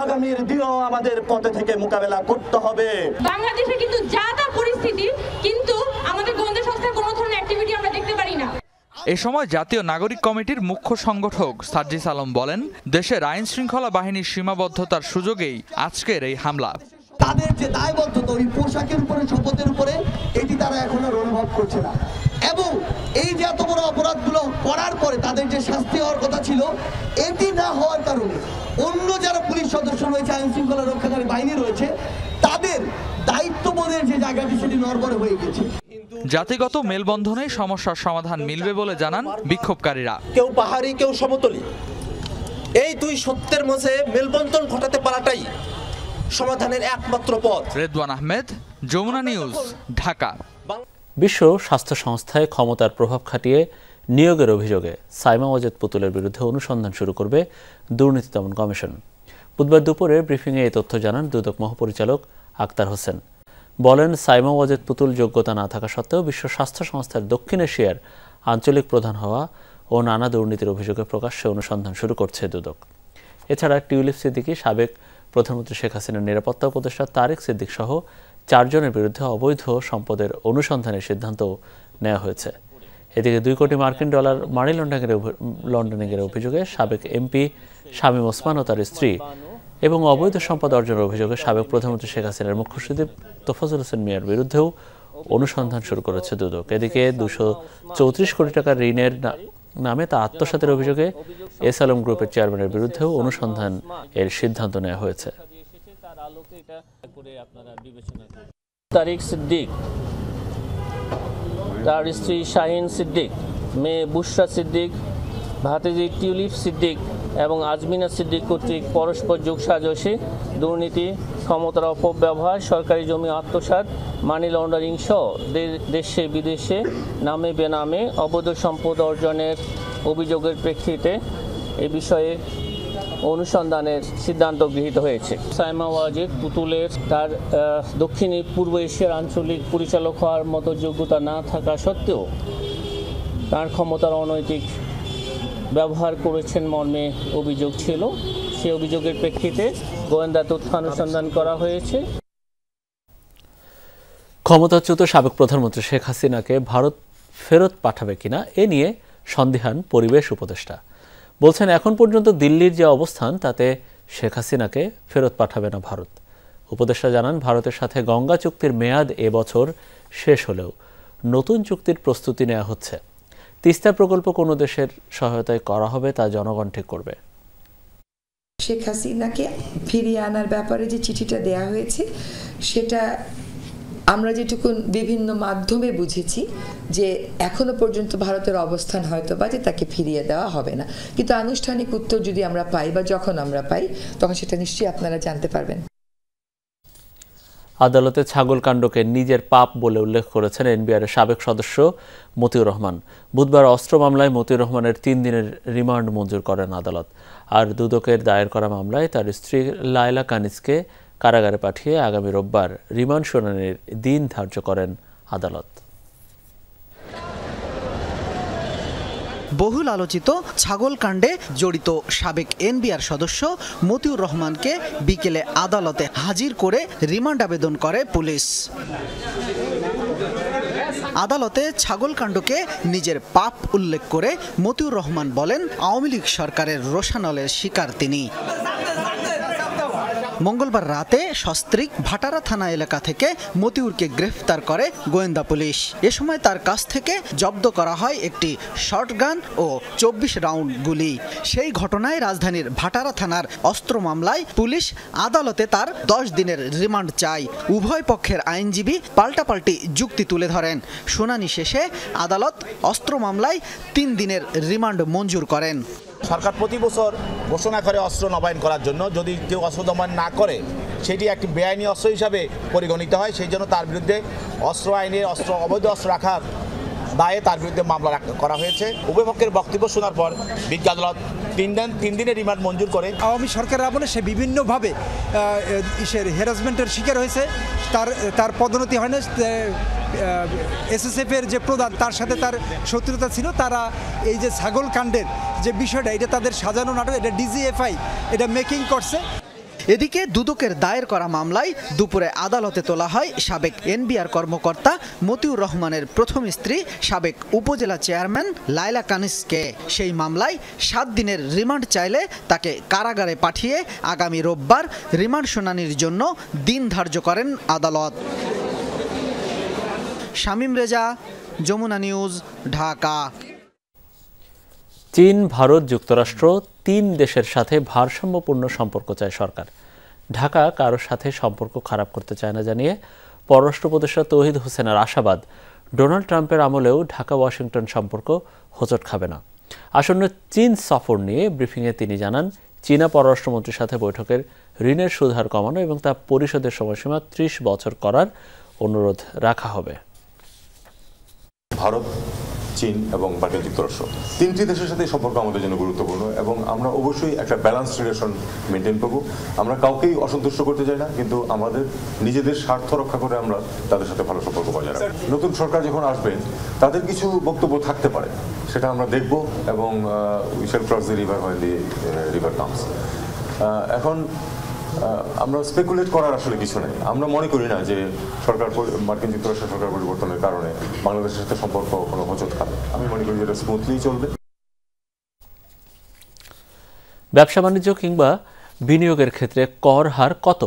Speaker 14: আগামীর দিনেও আমাদের পথে থেকে মোকাবেলা করতে হবে।
Speaker 15: বাংলাদেশে কিন্তু যা তা পরিস্থিতি, কিন্তু আমাদের গোয়েন্দা সংস্থার কোনো ধরনের অ্যাক্টিভিটি আমরা দেখতে পারি না।
Speaker 13: এ সময় জাতীয় নাগরিক কমিটির মুখ্য সংগঠক সার্জিস আলম বলেন, দেশের আইন শৃঙ্খলা বাহিনীর সীমাবদ্ধতার সুযোগেই আজকের এই হামলা।
Speaker 14: তাদের যে দায়বদ্ধতা ওই পোশাকের উপরে, শপথের উপরে, এটি তারা এখনো অনুভব করছে না। এবং এই যে এত বড় অপরাধগুলো করার পরে তাদের যে শাস্তি হওয়ার কথা ছিল, এটি না হওয়ার কারণে অন্য যারা পুলিশ সদস্য রয়েছে, আইন শৃঙ্খলা রক্ষাকারী বাহিনী রয়েছে, তাদের দায়িত্ববোধের যে জায়গাটি সেটি নড়বড়ে হয়ে গেছে।
Speaker 13: জাতিগত মেলবন্ধনে সমস্যার সমাধান মিলবে বলে জানান বিক্ষোভকারীরা।
Speaker 16: কেউ পাহাড়ি, কেউ সমতলী, এই দুই সত্যের মাঝে মেলবন্ধন ঘটাতে পারাটাই সমাধানের একমাত্র পথ।
Speaker 13: রেদওয়ান আহমেদ, যমুনা নিউজ, ঢাকা।
Speaker 1: বিশ্ব স্বাস্থ্য সংস্থায় ক্ষমতার প্রভাব খাটিয়ে নিয়োগের অভিযোগে সাইমা ওয়াজেদ পুতুলের বিরুদ্ধে অনুসন্ধান শুরু করবে দুর্নীতি দমন কমিশন। বুধবার দুপুরে ব্রিফিংয়ে এই তথ্য জানান দুদক মহাপরিচালক আক্তার হোসেন। বলেন, সাইমা ওয়াজেদ পুতুল যোগ্যতা না থাকা সত্ত্বেও বিশ্ব স্বাস্থ্য সংস্থার দক্ষিণ এশিয়ার আঞ্চলিক প্রধান হওয়া ও নানা দুর্নীতির অভিযোগে প্রকাশ্যে অনুসন্ধান শুরু করছে দুদক। এছাড়া টিউলিপ সিদ্দিকী, সাবেক প্রধানমন্ত্রী শেখ হাসিনার নিরাপত্তা উপদেষ্টা তারেক সিদ্দিক সহ 4 জনের বিরুদ্ধে অবৈধ সম্পদের অনুসন্ধানের সিদ্ধান্ত নেওয়া হয়েছে। এদিকে 2 কোটি মার্কিন ডলার মানি লন্ডারিংয়ের অভিযোগে সাবেক এমপি শামীম ওসমান ও তার স্ত্রী এবং অবৈধ সম্পদ অর্জনের অভিযোগে সাবেক প্রধানমন্ত্রী শেখ হাসিনার মুখ্য সচিব তোফাজ্জল হোসেন মিয়ার বিরুদ্ধেও অনুসন্ধান শুরু করেছে দুদক। এদিকে 234 কোটি টাকার ঋণের নামে তা আত্মসাতের অভিযোগে এস আলম গ্রুপের চেয়ারম্যানের বিরুদ্ধেও অনুসন্ধান এর সিদ্ধান্ত নেওয়া হয়েছে।
Speaker 17: তারিক সিদ্দিক, তার স্ত্রী শাহিন সিদ্দিক, মেয়ে বুশরা সিদ্দিক, ভাতিজি টিউলিপ সিদ্দিক এবং আজমিনা সিদ্দিক কর্তৃক পরস্পর যোগসাজশে দুর্নীতি, ক্ষমতার অপব্যবহার, সরকারি জমি আত্মসাৎ, মানি লন্ডারিং সহ দেশে বিদেশে নামে বেনামে অবৈধ সম্পদ অর্জনের অভিযোগের প্রেক্ষিতে এ বিষয়ে অনুসন্ধানের সিদ্ধান্ত গৃহীত হয়েছে। সাইমা ওয়াজেদ পুতুলের তার দক্ষিণ পূর্ব এশিয়ার আঞ্চলিক পরিচালক হওয়ার মতো যোগ্যতা না থাকা সত্ত্বেও তার ক্ষমতার অনৈতিক ব্যবহার করেছেন মর্মে অভিযোগ ছিল। সে অভিযোগের প্রেক্ষিতে গোয়েন্দা তথ্য অনুসন্ধান করা হয়েছে।
Speaker 1: ক্ষমতাচ্যুত সাবেক প্রধানমন্ত্রী শেখ হাসিনাকে ভারত ফেরত পাঠাবে কিনা এ নিয়ে সন্দিহান পরিবেশ উপদেষ্টা। বলছেন, এখন পর্যন্ত দিল্লির যে অবস্থান তাতে শেখ হাসিনাকে ফেরত পাঠাবে না ভারত। উপদেষ্টা জানান, ভারতের সাথে গঙ্গা চুক্তির মেয়াদ এবছর শেষ হলেও নতুন চুক্তির প্রস্তুতি নেওয়া হচ্ছে। তিস্তা প্রকল্প কোন দেশের সহায়তায় করা হবে তা জনগণ ঠিক করবে।
Speaker 8: শেখ হাসিনাকে ফিরিয়ে আনার ব্যাপারে যে চিঠিটা দেয়া হয়েছে সেটা আমরা যেটুকু বিভিন্ন মাধ্যমে বুঝেছি যে এখনো পর্যন্ত ভারতের অবস্থান হয়তো বা যে তাকে ফিরিয়ে দেওয়া হবে না, কিন্তু আনুষ্ঠানিক উত্তর যদি আমরা পাই বা যখন আমরা পাই তখন সেটা নিশ্চয়ই আপনারা জানতে পারবেন।
Speaker 1: আদালতে ছাগল কাণ্ডকে নিজের পাপ বলে উল্লেখ করেছেন এনবিআরের সাবেক সদস্য মতিউর রহমান। বুধবার অস্ত্র মামলায় মতিউর রহমানের 3 দিনের রিমান্ড মঞ্জুর করেন আদালত। আর দুদকের দায়ের করা মামলায় তার স্ত্রী লায়লা কানিজকে কারাগারে পাঠিয়ে আগামী রোববার রিমান্ড শুনানির দিন ধার্য করেন আদালত।
Speaker 18: বহুল আলোচিত ছাগল কাণ্ডে জড়িত সাবেক এনবিআর সদস্য মতিউর রহমানকে বিকেলে আদালতে হাজির করে রিমান্ড আবেদন করে পুলিশ। আদালতে ছাগল কাণ্ডকে নিজের পাপ উল্লেখ করে মতিউর রহমান বলেন, আওয়ামী লীগ সরকারের রোষানলের শিকার তিনি। মঙ্গলবার রাতে সস্ত্রীক ভাটারা থানা এলাকা থেকে মতিউরকে গ্রেফতার করে গোয়েন্দা পুলিশ। এ সময় তার কাছ থেকে জব্দ করা হয় একটি শর্টগান ও 24 রাউন্ড গুলি। সেই ঘটনায় রাজধানীর ভাটারা থানার অস্ত্র মামলায় পুলিশ আদালতে তার 10 দিনের রিমান্ড চায়। উভয় পক্ষের আইনজীবী পাল্টাপাল্টি যুক্তি তুলে ধরেন। শুনানি শেষে আদালত অস্ত্র মামলায় 3 দিনের রিমান্ড মঞ্জুর করেন।
Speaker 19: সরকার প্রতি বছর ঘোষণা করে অস্ত্র নবায়ন করার জন্য, যদি কেউ অস্ত্র নবায়ন না করে সেটি একটি বেআইনি অস্ত্র হিসাবে পরিগণিত হয়। সেই জন্য তার বিরুদ্ধে অস্ত্র আইনে অবৈধ অস্ত্র রাখার দায়ে তার বিরুদ্ধে মামলা করা হয়েছে। উভয় পক্ষের বক্তব্য শোনার পর বিজ্ঞ আদালত 3 দিনের রিমান্ড মঞ্জুর করে।
Speaker 20: আওয়ামী সরকারের আমলে সে বিভিন্নভাবে হ্যারাসমেন্টের শিকার হয়েছে, তার পদোন্নতি হয় না। এসএসএফের যে প্রধান তার সাথে তার শত্রুতা ছিল, তারা এই যে ছাগল কাণ্ডের যে বিষয়টা, এটা তাদের সাজানো নাটক, এটা ডিজিএফআই এটা মেকিং করছে।
Speaker 18: এদিকে দুদকের দায়ের করা মামলায় দুপুরে আদালতে তোলা হয় সাবেক এনবিআর কর্মকর্তা মতিউর রহমানের প্রথম স্ত্রী সাবেক উপজেলা চেয়ারম্যান লায়লা কানিসকে। সেই মামলায় 7 দিনের রিমান্ড চাইলে তাকে কারাগারে পাঠিয়ে আগামী রোববার রিমান্ড শুনানির জন্য দিন ধার্য করেন আদালত। শামীম রেজা, যমুনা নিউজ, ঢাকা।
Speaker 1: চীন, ভারত, যুক্তরাষ্ট্র 3 দেশের সাথে ভারসাম্যপূর্ণ সম্পর্ক চায় সরকার। ঢাকা কারোর সাথে সম্পর্ক খারাপ করতে চায় না জানিয়ে পররাষ্ট্র উপদেষ্টা তৌহিদ হোসেনের আশাবাদ, ডোনাল্ড ট্রাম্পের আমলেও ঢাকা ওয়াশিংটন সম্পর্ক হোঁচট খাবে না। আসন্ন চীন সফর নিয়ে ব্রিফিংয়ে তিনি জানান, চীনা পররাষ্ট্রমন্ত্রীর সাথে বৈঠকের ঋণের সুদহার কমানো এবং তা পরিশোধের সময়সীমা 30 বছর করার অনুরোধ রাখা হবে।
Speaker 21: ভারত, চীন এবং মার্কিন যুক্তরাষ্ট্র 3টি দেশের সাথে সম্পর্ক আমাদের জন্য গুরুত্বপূর্ণ এবং আমরা অবশ্যই একটা ব্যালেন্স রিলেশন মেনটেন করব। আমরা কাউকেই অসন্তুষ্ট করতে চাই না, কিন্তু আমাদের নিজেদের স্বার্থ রক্ষা করে আমরা তাদের সাথে ভালো সম্পর্ক বজায় রাখব। নতুন সরকার যখন আসবে তাদের কিছু বক্তব্য থাকতে পারে, সেটা আমরা দেখব এবং we shall cross the river when the river comes. এখন আমরা স্পেকুলেট করার আসলে কিছু নেই। আমরা মনে করি না যে মার্কিন যুক্তরাষ্ট্রের সরকার পরিবর্তনের কারণে বাংলাদেশের সাথে সম্পর্ক কোনো হোঁচট খাবে। আমি মনে করি যেটা স্মুথলি চলবে।
Speaker 1: ব্যবসা বাণিজ্য কিংবা বিনিয়োগের ক্ষেত্রে কর হার কত,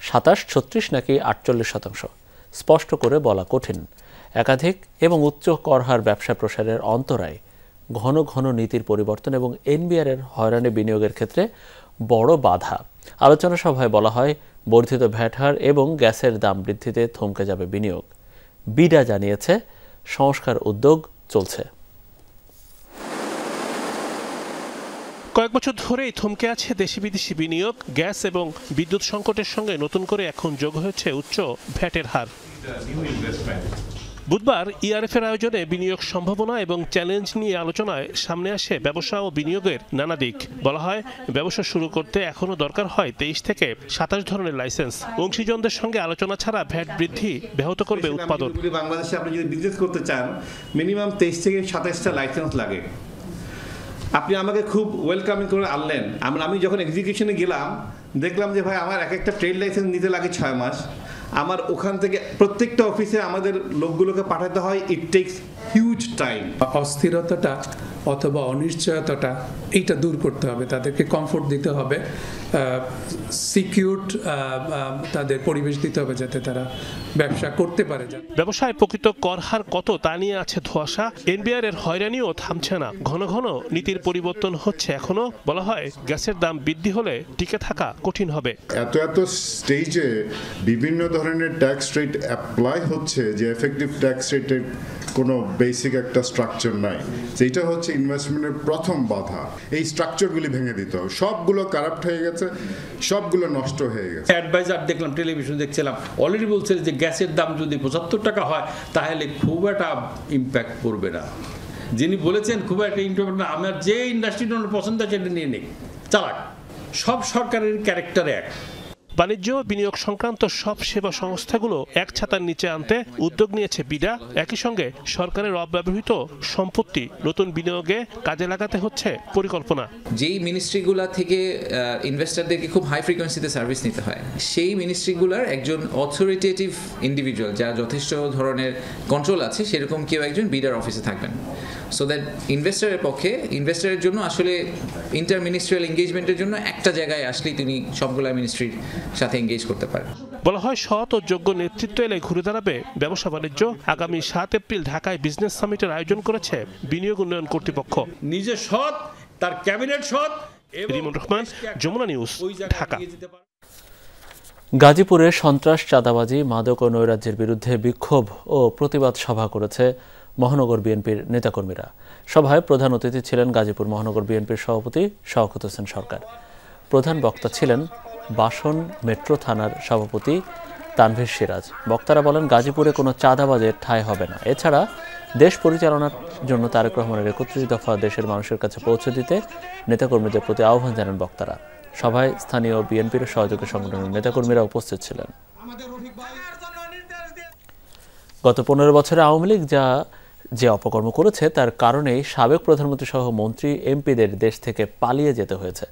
Speaker 1: 27, 36 নাকি 48% স্পষ্ট করে বলা কঠিন। একাধিক এবং উচ্চ কর হার ব্যবসা প্রসারের অন্তরায়, ঘন ঘন নীতির পরিবর্তন এবং এনবিআরের হয়রানি বিনিয়োগের ক্ষেত্রে বড় বাধা। আলোচনা সভায় বলা হয়, বর্ধিত ভ্যাট হার এবং গ্যাসের দাম বৃদ্ধিতে থমকে যাবে বিনিয়োগ। বিডা জানিয়েছে, সংস্কার উদ্যোগ চলছে।
Speaker 22: কয়েক বছর ধরেই থমকে আছে দেশি বিদেশি বিনিয়োগ। গ্যাস এবং বিদ্যুৎ সংকটের সঙ্গে নতুন করে এখন যোগ হয়েছে উচ্চ ভ্যাটের হার। বুধবার ইআরএফের আয়োজনে বিনিয়োগ সম্ভাবনা এবং চ্যালেঞ্জ নিয়ে আলোচনায় সামনে আসে ব্যবসা ও বিনিয়োগের নানা দিক। বলা হয়, ব্যবসা শুরু করতে এখনো দরকার হয় 23 থেকে 27 ধরনের লাইসেন্স। অংশীজনদের সঙ্গে আলোচনা ছাড়া ভ্যাট বৃদ্ধি ব্যাহত করবে উৎপাদন।
Speaker 23: বাংলাদেশে আপনি যদি বিজনেস করতে চান, মিনিমাম 23 থেকে 27টা লাইসেন্স লাগে। আপনি আমাকে খুব ওয়েলকামিং করে আনলেন। আমি যখন এক্সিকিউশনে গেলাম, দেখলাম যে ভাই আমার একটা ট্রেড লাইসেন্স নিতে লাগে 6 মাস। আমার ওখান থেকে প্রত্যেকটা অফিসে আমাদের লোকগুলোকে পাঠাতে হয়। It takes huge time.
Speaker 24: অস্থিরতাটা অথবা অনিশ্চয়তাটা এইটা দূর করতে হবে, তাদেরকে কমফোর্ট দিতে হবে, সিকিউরড তাদের পরিবেশ দিতে হবে যাতে তারা ব্যবসা করতে পারে।
Speaker 22: ব্যবসায় প্রকৃত কর হার কত তা নিয়ে আছে ধোঁয়াশা। এনবিআর এর হয়রানিও থামছে না। ঘন ঘন নীতির পরিবর্তন হচ্ছে। এখনো বলা হয়, গ্যাসের দাম বৃদ্ধি হলে টিকে থাকা কঠিন হবে।
Speaker 25: এত স্টেজে বিভিন্ন ধরনের ট্যাক্স রেট অ্যাপ্লাই হচ্ছে যে এফেক্টিভ ট্যাক্স রেটের কোনো বেসিক একটা স্ট্রাকচার নাই। যেটা হচ্ছে ইনভেস্টমেন্টের প্রথম বাধা। এই স্ট্রাকচারগুলি ভেঙে দিতে হবে। সবগুলো কারাপ্ট হয়ে গেছে, সবগুলো নষ্ট হয়ে গেছে।
Speaker 26: অ্যাডভাইজার দেখলাম, টেলিভিশন দেখছিলাম, অলরেডি বলছে যে গ্যাসের দাম যদি 75 টাকা হয় তাহলে খুব একটা ইম্প্যাক্ট পড়বে না। যিনি বলেছেন খুব একটা ইম্প্যাক্ট না, আমার যে ইন্ডাস্ট্রিটা পছন্দ আছে সেটা নিয়ে নেই, চালাক। সব সরকারের ক্যারেক্টার এক।
Speaker 22: বাণিজ্য বিনিয়োগ সংক্রান্ত সব সেবা সংস্থাগুলো এক ছাতার নিচে আনতে উদ্যোগ নিয়েছে বিডা। একই সঙ্গে সরকারের অব্যবহৃত সম্পত্তি নতুন বিনিয়োগে কাজে লাগাতে হচ্ছে পরিকল্পনা।
Speaker 27: যেই মিনিস্ট্রিগুলা থেকে ইনভেস্টরদেরকে খুব হাই ফ্রিকোয়েন্সিতে সার্ভিস নিতে হয়, সেই মিনিস্ট্রিগুলার একজন অথরিটেটিভ ইন্ডিভিজুয়াল যার যথেষ্ট ধরনের কন্ট্রোল আছে, সেরকম কেউ একজন বিডার অফিসে থাকবেন। সো দ্যাট ইনভেস্টরের জন্য আসলে ইন্টার মিনিস্ট্রিয়াল এঙ্গেজমেন্টের জন্য একটা জায়গায় আসলেই তিনি সবগুলা মিনিস্ট্রির সাথে এঙ্গেজ করতে পারেন।
Speaker 22: বলা হয়, সৎ ও যোগ্য নেতৃত্ব এলে ঘুরে দাঁড়াবে ব্যবসা বাণিজ্য। আগামী 7 এপ্রিল ঢাকায় বিজনেস সামিটের আয়োজন করেছে বিনিয়োগ উন্নয়ন কর্তৃপক্ষ।
Speaker 26: নিজে সৎ, তার ক্যাবিনেট সৎ।
Speaker 22: রিমন রহমান, যমুনা নিউজ, ঢাকা।
Speaker 1: গাজীপুরে সন্ত্রাস, চাঁদাবাজি, মাদক ও নৈরাজ্যের বিরুদ্ধে বিক্ষোভ ও প্রতিবাদ সভা করেছে মহানগর বিএনপির নেতাকর্মীরা। সভায় প্রধান অতিথি ছিলেন গাজীপুর মহানগর বিএনপির সভাপতি শওকত হোসেন সরকার। প্রধান বক্তা ছিলেন বাসন মেট্রো থানার সভাপতি তানভীর সিরাজ। বক্তারা বলেন, গাজীপুরে কোনো চাঁদাবাজের ঠাঁই হবে না। এছাড়া দেশ পরিচালনার জন্য তারেক রহমানের ৩১ দফা দেশের মানুষের কাছে পৌঁছে দিতে নেতাকর্মীদের প্রতি আহ্বান জানান বক্তারা। সভায় স্থানীয় বিএনপির সহযোগী সংগঠনের নেতাকর্মীরা উপস্থিত ছিলেন। গত ১৫ বছরে আওয়ামী লীগ যে অপকর্ম করেছে তার কারণেই সাবেক প্রধানমন্ত্রী সহ মন্ত্রী এমপিদের দেশ থেকে পালিয়ে যেতে হয়েছে।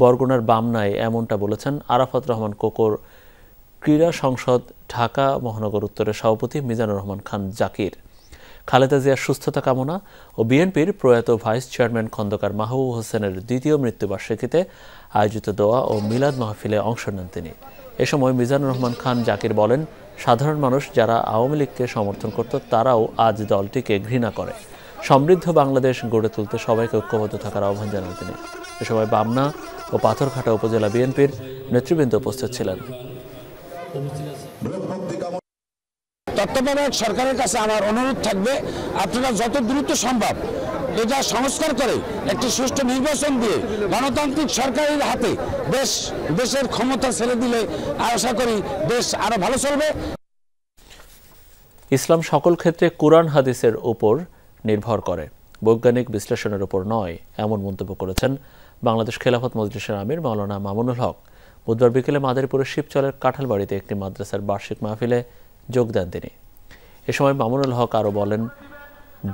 Speaker 1: বরগুনার বামনায় এমনটা বলেছেন আরাফাত রহমান কোকর, ক্রীড়া সংসদ ঢাকা মহানগর উত্তরের সভাপতি মিজানুর রহমান খান জাকির। খালেদা জিয়ার সুস্থতা কামনা ও বিএনপির প্রয়াত ভাইস চেয়ারম্যান খন্দকার মাহবুব হোসেনের দ্বিতীয় মৃত্যুবার্ষিকীতে আয়োজিত দোয়া ও মিলাদ মাহফিলে অংশ নেন তিনি। এ সময় মিজানুর রহমান খান জাকির বলেন, সাধারণ মানুষ যারা আওয়ামী লীগকে সমর্থন করত তারাও আজ দলটিকে ঘৃণা করে। সমৃদ্ধ বাংলাদেশ গড়ে তুলতে সবাইকে ঐক্যবদ্ধ থাকার আহ্বান জানান তিনি। এ সময় বামনা ও পাথরঘাটা উপজেলা বিএনপির নেতৃবৃন্দ উপস্থিত ছিলেন।
Speaker 2: তত্ত্বাবধায়ক সরকারের কাছে আমার অনুরোধ থাকবে, আপনারা যত দ্রুত সম্ভব এটা সংস্কার করে একটি সুষ্ঠু নির্বাচন দিয়ে গণতান্ত্রিক সরকারের হাতে দেশের ক্ষমতা ছেড়ে দিলে আশা করি দেশ আরো ভালো চলবে।
Speaker 1: ইসলাম সকল ক্ষেত্রে কুরআন হাদিসের উপর নির্ভর করে, বৈজ্ঞানিক বিশ্লেষণের উপর নয়, এমন মন্তব্য করেছেন বাংলাদেশ খেলাফত মজলিসের আমির মাওলানা মামুনুল হক। বুধবার বিকেলে মাদারীপুরের শিবচরের কাঁঠালবাড়িতে একটি মাদ্রাসার বার্ষিক মাহফিলে যোগ দেন তিনি। এ সময় মামুনুল হক আরও বলেন,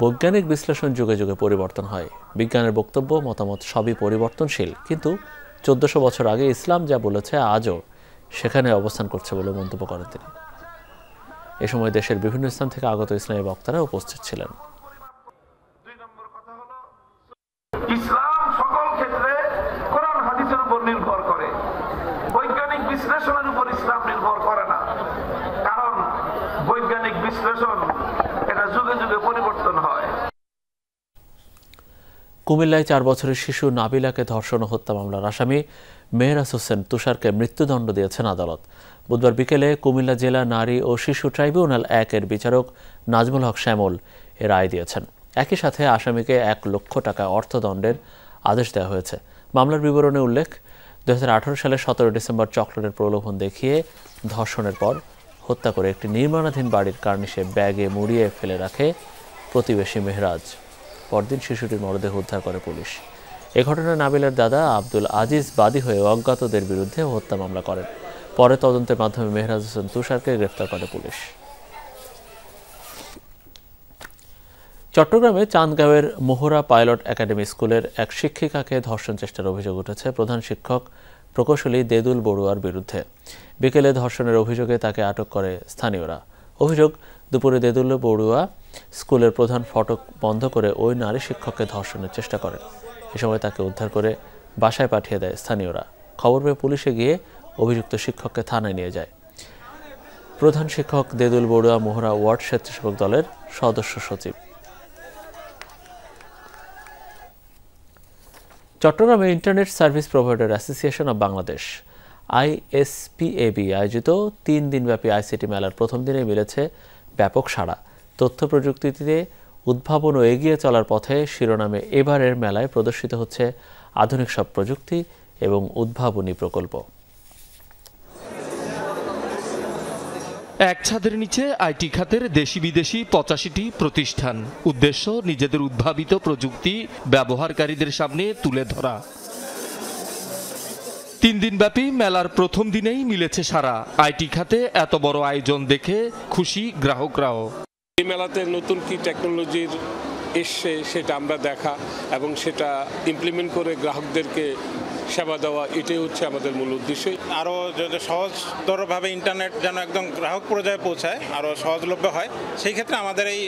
Speaker 1: বৈজ্ঞানিক বিশ্লেষণ যুগে যুগে পরিবর্তন হয়, বিজ্ঞানের বক্তব্য মতামত সবই পরিবর্তনশীল, কিন্তু 1400 বছর আগে ইসলাম যা বলেছে আজও সেখানে অবস্থান করছে বলে মন্তব্য করেন তিনি। এ সময় দেশের বিভিন্ন স্থান থেকে আগত ইসলামী বক্তারা উপস্থিত ছিলেন।
Speaker 3: ইসলাম সকল ক্ষেত্রে কোরআন হাদিসের উপর নির্ভর করে, বৈজ্ঞানিক বিশ্লেষণের উপর ইসলাম নির্ভর করে না, কারণ বৈজ্ঞানিক বিশ্লেষণ এটা যুগে যুগে পরিবর্তন হয়।
Speaker 1: কুমিল্লায় 4 বছরের শিশু নাবিলাকে ধর্ষণ ও হত্যা মামলার আসামি মেহরাজ হোসেন তুষারকে মৃত্যুদণ্ড দিয়েছেন আদালত। বুধবার বিকেলে কুমিল্লা জেলা নারী ও শিশু ট্রাইব্যুনাল 1-এর বিচারক নাজমুল হক শ্যামল এর রায় দিয়েছেন। একই সাথে আসামিকে 1 লক্ষ টাকা অর্থদণ্ডের আদেশ দেওয়া হয়েছে। মামলার বিবরণে উল্লেখ, 2018 সালের 17 ডিসেম্বর চকলেটের প্রলোভন দেখিয়ে ধর্ষণের পর হত্যা করে একটি নির্মাণাধীন বাড়ির কার্নিশে ব্যাগে মুড়িয়ে ফেলে রাখে প্রতিবেশী মেহরাজ। পরদিন শিশুটির মরদেহ উদ্ধার করে পুলিশ। এ ঘটনায় নাবিলার দাদা আব্দুল আজিজ বাদী হয়ে অজ্ঞাতদের বিরুদ্ধে হত্যা মামলা করেন। পরে তদন্তের মাধ্যমে মেহরাজ হোসেন তুষারকে গ্রেফতার করে পুলিশ। চট্টগ্রামে চান্দগাঁওয়ের মোহরা পাইলট একাডেমি স্কুলের এক শিক্ষিকাকে ধর্ষণ চেষ্টার অভিযোগ উঠেছে প্রধান শিক্ষক প্রকৌশলী দেদুল বড়ুয়ার বিরুদ্ধে। বিকেলে ধর্ষণের অভিযোগে তাকে আটক করে স্থানীয়রা। অভিযোগ, দুপুরে দেদুল বড়ুয়া স্কুলের প্রধান ফটক বন্ধ করে ওই নারী শিক্ষককে ধর্ষণের চেষ্টা করেন। এ সময় তাকে উদ্ধার করে বাসায় পাঠিয়ে দেয় স্থানীয়রা। খবর পেয়ে পুলিশে গিয়ে অভিযুক্ত শিক্ষককে থানায় নিয়ে যায়। প্রধান শিক্ষক দেদুল বড়ুয়া মোহরা ওয়ার্ড স্বেচ্ছাসেবক দলের সদস্য সচিব। চট্টগ্রামে internet service provider association of Bangladesh ISPAB আয়োজিত 3 দিনব্যাপী আইসিটি মেলার প্রথম দিনে মিলেছে ব্যাপক সাড়া। তথ্য প্রযুক্তিতে উদ্ভাবন ও এগিয়ে চলার পথে শিরোনামে এবারের মেলায় প্রদর্শিত হচ্ছে আধুনিক সব প্রযুক্তি এবং উদ্ভাবনী প্রকল্প।
Speaker 4: এক ছাদের নিচে আইটি খাতের দেশি বিদেশি 85টি প্রতিষ্ঠান। উদ্দেশ্য নিজেদের উদ্ভাবিত প্রযুক্তি ব্যবহারকারীদের সামনে তুলে ধরা। 3 দিনব্যাপী মেলার প্রথম দিনেই মিলেছে সাড়া। আইটি খাতে এত বড় আয়োজন দেখে খুশি গ্রাহকরাও।
Speaker 5: এই মেলাতে নতুন কি টেকনোলজির এসছে সেটা আমরা দেখা এবং সেটা ইমপ্লিমেন্ট করে গ্রাহকদেরকে সেবা দেওয়া, এটাই হচ্ছে আমাদের মূল উদ্দেশ্য।
Speaker 6: আরও সহজতরভাবে ইন্টারনেট যেন একদম গ্রাহক পর্যায়ে পৌঁছায়, আরও সহজলভ্য হয়, সেই ক্ষেত্রে আমাদের এই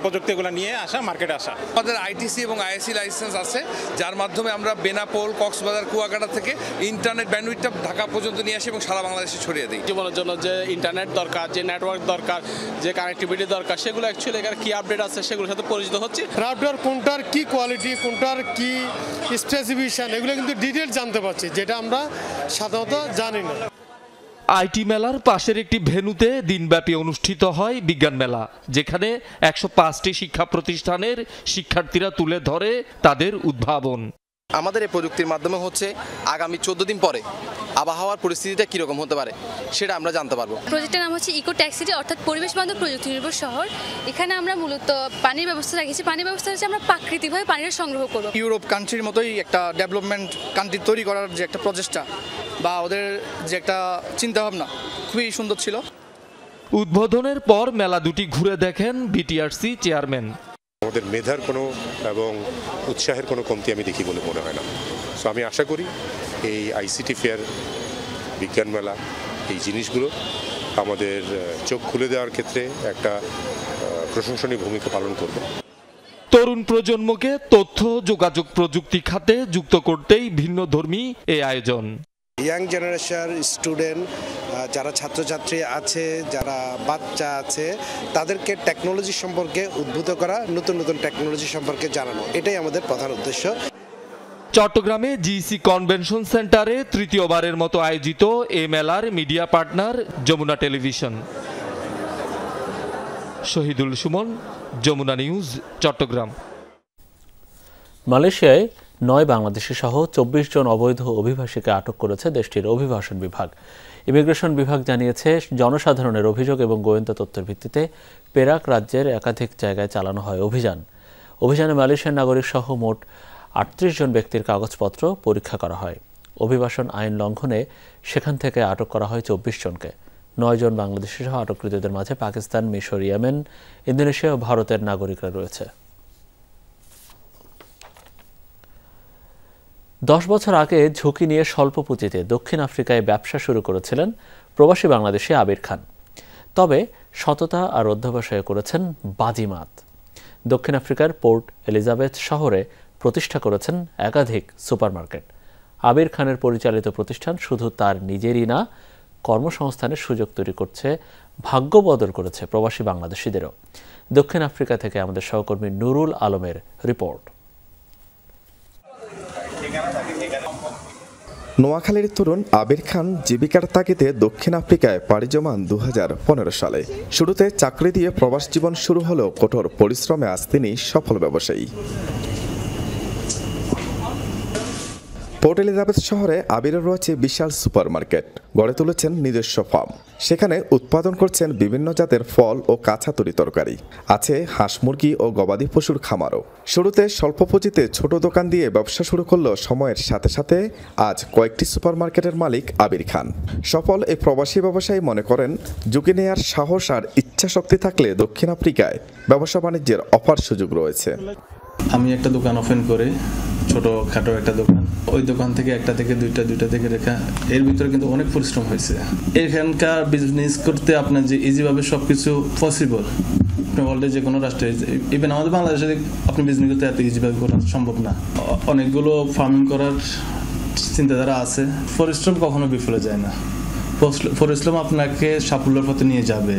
Speaker 6: প্রযুক্তিগুলো নিয়ে আসা, মার্কেটে আসা।
Speaker 7: আমাদের আইটিসি এবং আইএসসি লাইসেন্স আছে, যার মাধ্যমে আমরা বেনাপোল, কক্সবাজার, কুয়াকাটা থেকে ইন্টারনেট ব্যান্ডউইথটা ঢাকা পর্যন্ত নিয়ে আসি এবং সারা বাংলাদেশে ছড়িয়ে দিই।
Speaker 9: জীবনের জন্য যে ইন্টারনেট দরকার, যে নেটওয়ার্ক দরকার, যে কানেক্টিভিটি দরকার, সেগুলো অ্যাকচুয়ালি এখানে কী আপডেট আছে সেগুলোর সাথে পরিচিত হচ্ছে।
Speaker 28: রাউটার কোনটার কি কোয়ালিটি, কোনটার কি স্পেসিফিকেশন, এগুলো কিন্তু ডিটেইলস জানতে পারছি, যেটা আমরা সাধারণত জানি না।
Speaker 4: আইটি মেলার পাশের একটি ভেন্যুতে দিনব্যাপী অনুষ্ঠিত হয় বিজ্ঞান মেলা, যেখানে 105টি শিক্ষা প্রতিষ্ঠানের শিক্ষার্থীরা তুলে ধরে তাদের উদ্ভাবন।
Speaker 10: আমাদের এই প্রযুক্তির মাধ্যমে হচ্ছে আগামী 14 দিন পরে আবহাওয়ার পরিস্থিতিটা কীরকম হতে পারে সেটা আমরা জানতে পারবো।
Speaker 11: প্রজেক্টের নাম হচ্ছে ইকো ট্যাক্স সিটি, অর্থাৎ পরিবেশ বান্ধব প্রযুক্তি নির্ভর শহর। এখানে আমরা মূলত পানির ব্যবস্থা রাখছি। পানির ব্যবস্থা হচ্ছে আমরা প্রাকৃতিকভাবে পানির সংগ্রহ করব।
Speaker 12: ইউরোপ কান্ট্রির মতোই একটা ডেভেলপমেন্ট কান্ট্রি তৈরি করার যে একটা প্রচেষ্টা বা ওদের যে একটা চিন্তাভাবনা খুবই সুন্দর ছিল।
Speaker 4: উদ্বোধনের পর মেলা দুটি ঘুরে দেখেন বিটিআরসি চেয়ারম্যান।
Speaker 13: আমাদের মেধার কোনো এবং উৎসাহের কোনো কমতি আমি দেখি বলে মনে হয় না। সো আমি আশা করি এই আইসিটি ফেয়ার, বিজ্ঞান মেলা, এই জিনিসগুলো আমাদের চোখ খুলে দেওয়ার ক্ষেত্রে একটা প্রশংসনীয় ভূমিকা পালন করবে।
Speaker 4: তরুণ প্রজন্মকে তথ্য যোগাযোগ প্রযুক্তি খাতে যুক্ত করতেই ভিন্নধর্মী এই আয়োজন।
Speaker 14: ইয়াং জেনারেশন স্টুডেন্ট যারা ছাত্রছাত্রী আছে, যারা বাচ্চা আছে, তাদেরকে টেকনোলজি সম্পর্কে উদ্বুদ্ধ করা, নতুন নতুন টেকনোলজি সম্পর্কে জানানো, এটাই আমাদের প্রধান উদ্দেশ্য।
Speaker 4: চট্টগ্রামে জিসি কনভেনশন সেন্টারে তৃতীয়বারের মতো আয়োজিত এ মেলার media partner Jamuna television. Shahidul Suman, Jamuna news, Chittagong.
Speaker 1: মালয়েশিয়ায় 9 বাংলাদেশি সহ 24 জন অবৈধ অভিবাসীকে আটক করেছে দেশটির অভিবাসন বিভাগ। ইমিগ্রেশন বিভাগ জানিয়েছে, জনসাধারণের অভিযোগ এবং গোয়েন্দা তথ্যের ভিত্তিতে পেরাক রাজ্যের একাধিক জায়গায় চালানো হয় অভিযানে মালয়েশিয়ার নাগরিক সহ মোট 38 জন ব্যক্তির কাগজপত্র পরীক্ষা করা হয়। অভিবাসন আইন লঙ্ঘনে সেখান থেকে আটক করা হয় 24 জনকে। 9 জন বাংলাদেশি সহ আটককৃতদের মাঝে পাকিস্তান, মিশর, ইয়েমেন, ইন্দোনেশিয়া ও ভারতের নাগরিকরা রয়েছে। 10 বছর আগে ঝুঁকি নিয়ে স্বল্প পুঁজিতে দক্ষিণ আফ্রিকায় ব্যবসা শুরু করেছিলেন প্রবাসী বাংলাদেশি আবির খান। তবে সততা আর অধ্যবসায়ে করেছেন বাজিমাত। দক্ষিণ আফ্রিকার পোর্ট এলিজাবেথ শহরে প্রতিষ্ঠা করেছেন একাধিক সুপারমার্কেট। আবির খানের পরিচালিত প্রতিষ্ঠান শুধু তার নিজেরই না, কর্মসংস্থানের সুযোগ তৈরি করছে, ভাগ্য বদল করেছে প্রবাসী বাংলাদেশিদেরও। দক্ষিণ আফ্রিকা থেকে আমাদের সহকর্মী নুরুল আলমের রিপোর্ট।
Speaker 15: নোয়াখালীর তরুণ আবির খান জীবিকার তাগিদে দক্ষিণ আফ্রিকায় পাড়ি জমান 2015 সালে। শুরুতে চাকরি দিয়ে প্রবাস জীবন শুরু হলেও কঠোর পরিশ্রমে আজ তিনি সফল ব্যবসায়ী। পোর্ট এলিজাবেথ শহরে আবিরের রয়েছে বিশাল সুপারমার্কেট, গড়ে তুলেছেন নিজস্ব ফার্ম। সেখানে উৎপাদন করছেন বিভিন্ন জাতের ফল ও কাঁচা তরি তরকারি। আছে হাঁস মুরগি ও গবাদি পশুর খামারও। শুরুতে স্বল্প পুঁজিতে ছোট দোকান দিয়ে ব্যবসা শুরু করলেও সময়ের সাথে সাথে আজ কয়েকটি সুপারমার্কেটের মালিক আবির খান। সফল এই প্রবাসী ব্যবসায়ী মনে করেন, ঝুঁকি নেওয়ার সাহস আর ইচ্ছা শক্তি থাকলে দক্ষিণ আফ্রিকায় ব্যবসা বাণিজ্যের অপার সুযোগ রয়েছে।
Speaker 16: আমি একটা দোকান ওপেন করে, ছোটখাটো একটা দোকান, ওই দোকান থেকে একটা থেকে দুইটা থেকে রেখা, এর ভিতরে কিন্তু অনেক পরিশ্রম হয়েছে। এখানকার বিজনেস করতে আপনার যে ইজিভাবে সবকিছু পসিবল, আপনি ওয়ার্ল্ডের যে কোনো রাষ্ট্রে, ইভেন আমাদের বাংলাদেশে আপনি বিজনেস করতে এত ইজিভাবে করা সম্ভব না। অনেকগুলো ফার্মিং করার চিন্তাধারা আছে। পরিশ্রম কখনো বিফলে যায় না, পরিশ্রম আপনাকে সাফল্যের পথে নিয়ে যাবে।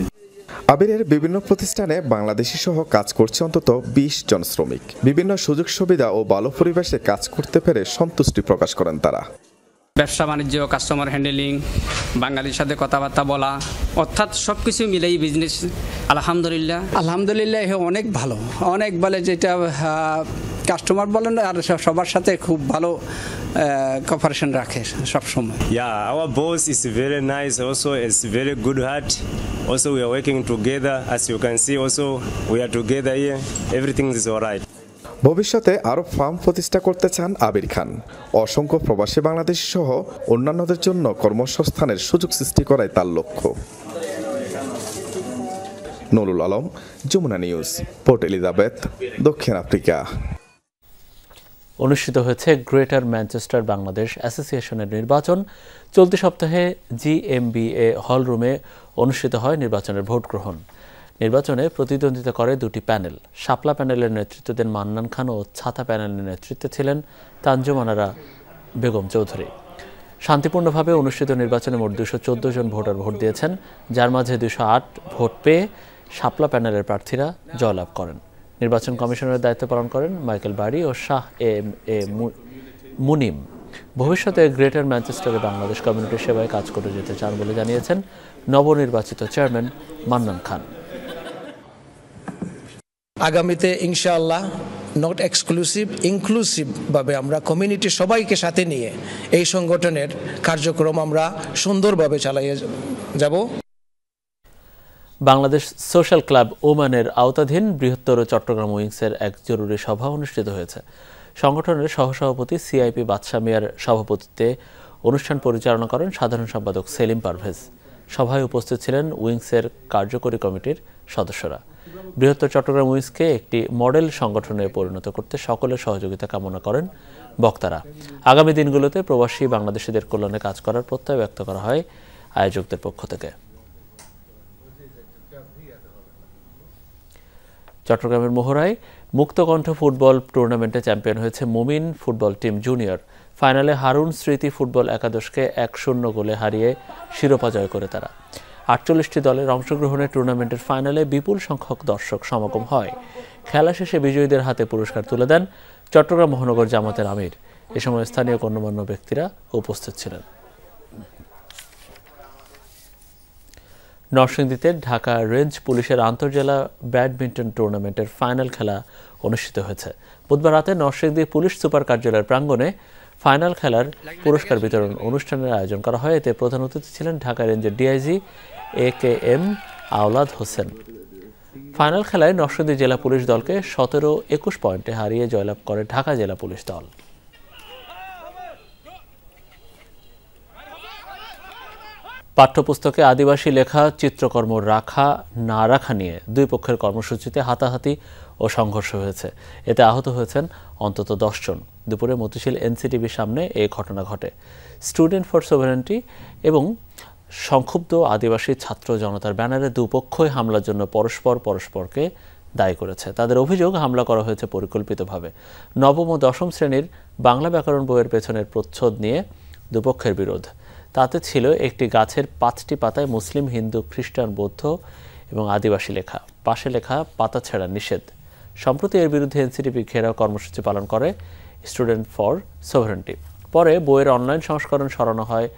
Speaker 15: আবিরের বিভিন্ন প্রতিষ্ঠানে বাংলাদেশি সহ কাজ করছে অন্তত 20 জন শ্রমিক। বিভিন্ন সুযোগ সুবিধা ও ভালো পরিবেশে কাজ করতে পেরে সন্তুষ্টি প্রকাশ করেন তারা।
Speaker 17: ব্যবসা বাণিজ্য, কাস্টমার হ্যান্ডেলিং, বাঙালির সাথে কথাবার্তা বলা, অর্থাৎ সব কিছু মিলেই বিজনেস আলহামদুলিল্লাহ অনেক ভালো, অনেক বলে যেটা কাস্টমার বলেন আর সবার সাথে খুব ভালো কোঅপারেশন রাখে সব সময়।
Speaker 29: Yeah, our boss is very nice, also is very good heart. Also we are working together, as you can see, also we are together here, everything is all right.
Speaker 15: ভবিষ্যতে আরও ফার্ম প্রতিষ্ঠা করতে চান আবির খান। অসংখ্য প্রবাসী বাংলাদেশী সহ অন্যান্যদের জন্য কর্মসংস্থানের সুযোগ সৃষ্টি করাই তার লক্ষ্য। Nurul Alam, Jamuna news, port Elizabeth, দক্ষিণ আফ্রিকা।
Speaker 1: অনুষ্ঠিত হয়েছে গ্রেটার ম্যানচেস্টার বাংলাদেশ অ্যাসোসিয়েশনের নির্বাচন। চলতি সপ্তাহে GMBA হল রুমে অনুষ্ঠিত হয় নির্বাচনের ভোট গ্রহণ। নির্বাচনে প্রতিদ্বন্দ্বিতা করে দুটি প্যানেল। শাপলা প্যানেলের নেতৃত্ব দেন মান্নান খান ও ছাতা প্যানেলের নেতৃত্বে ছিলেন তানজুমানারা বেগম চৌধুরী। শান্তিপূর্ণভাবে অনুষ্ঠিত নির্বাচনে মোট 214 জন ভোটার ভোট দিয়েছেন, যার মাঝে 208 ভোট পেয়ে শাপলা প্যানেলের প্রার্থীরা জয়লাভ করেন। নির্বাচন কমিশনের দায়িত্ব পালন করেন মাইকেল বাড়ি ও শাহ এ মুনিম। ভবিষ্যতে গ্রেটার ম্যানচেস্টারে বাংলাদেশ কমিউনিটির সেবায় কাজ করে যেতে চান বলে জানিয়েছেন নবনির্বাচিত চেয়ারম্যান মান্নান খান।
Speaker 30: আগামীতে ইনশাআল্লাহ
Speaker 8: নট এক্সক্লুসিভ, ইনক্লুসিভভাবে আমরা কমিউনিটির সবাইকে সাথে নিয়ে এই সংগঠনের কার্যক্রম আমরা সুন্দরভাবে চালিয়ে যাব।
Speaker 1: বাংলাদেশ সোশ্যাল ক্লাব ওমানের আওতাধীন বৃহত্তর চট্টগ্রাম উইংসের এক জরুরি সভা অনুষ্ঠিত হয়েছে। সংগঠনের সহসভাপতি সিআইপি বাদশা মিয়ার সভাপতিত্বে অনুষ্ঠান পরিচালনা করেন সাধারণ সম্পাদক সেলিম পারভেজ। সভায় উপস্থিত ছিলেন উইংসের কার্যকরী কমিটির সদস্যরা। বৃহত্তর চট্টগ্রাম উইংসকে একটি মডেল সংগঠনে পরিণত করতে সকলের সহযোগিতা কামনা করেন বক্তারা। আগামী দিনগুলোতে প্রবাসী বাংলাদেশিদের কল্যাণে কাজ করার প্রত্যয় ব্যক্ত করা হয় আয়োজকদের পক্ষ থেকে। চট্টগ্রামের মোহরায় মুক্তকণ্ঠ ফুটবল টুর্নামেন্টে চ্যাম্পিয়ন হয়েছে মুমিন ফুটবল টিম জুনিয়র। ফাইনালে হারুন স্মৃতি ফুটবল একাদশকে 1-0 গোলে হারিয়ে শিরোপা জয় করে তারা। 48টি দলের অংশগ্রহণে টুর্নামেন্টের ফাইনালে বিপুল সংখ্যক দর্শক সমাগম হয়। খেলা শেষে বিজয়ীদের হাতে পুরস্কার তুলে দেন চট্টগ্রাম মহানগর জামাতের আমির। এ সময় স্থানীয় গণ্যমান্য ব্যক্তিরা উপস্থিত ছিলেন। নরসিংদীতে ঢাকা রেঞ্জ পুলিশের আন্তঃজেলা ব্যাডমিন্টন টুর্নামেন্টের ফাইনাল খেলা অনুষ্ঠিত হয়েছে। বুধবার রাতে নরসিংদী পুলিশ সুপার কার্যালয়ের প্রাঙ্গণে ফাইনাল খেলার পুরস্কার বিতরণ অনুষ্ঠানের আয়োজন করা হয়। এতে প্রধান অতিথি ছিলেন ঢাকা রেঞ্জের ডিআইজি AKM আওলাদ হোসেন। ফাইনাল খেলায় নরসিংদী জেলা পুলিশ দলকে 17-21 পয়েন্টে হারিয়ে জয়লাভ করে ঢাকা জেলা পুলিশ দল। পাঠ্যপুস্তকে আদিবাসী লেখা চিত্রকর্ম রাখা না রাখা নিয়ে দুই পক্ষের কর্মসূচিতে হাতাহাতি ও সংঘর্ষ হয়েছে। এতে আহত হয়েছেন অন্তত 10 জন। দুপুরে মতিঝিল NCTVর সামনে এই ঘটনা ঘটে। স্টুডেন্ট ফর সভারেন্টি এবং সংক্ষুব্ধ আদিবাসী ছাত্র জনতার ব্যানারে দুপক্ষই হামলার জন্য পরস্পরকে দায়ী করেছে। তাদের অভিযোগ হামলা করা হয়েছে পরিকল্পিতভাবে। নবম ও দশম শ্রেণীর বাংলা ব্যাকরণ বইয়ের পেছনের প্রচ্ছদ নিয়ে দুপক্ষের বিরোধ। তাতে ছিল একটি গাছের 5টি পাতায় মুসলিম, হিন্দু, খ্রিস্টান, বৌদ্ধ এবং আদিবাসী লেখা, পাশে লেখা পাতা ছেঁড়া নিষেধ। সম্প্রতি এর বিরুদ্ধে NCTV ঘেরাও কর্মসূচি পালন করে স্টুডেন্ট ফর সভারেন্টি। পরে বইয়ের অনলাইন সংস্করণ সরানো হয়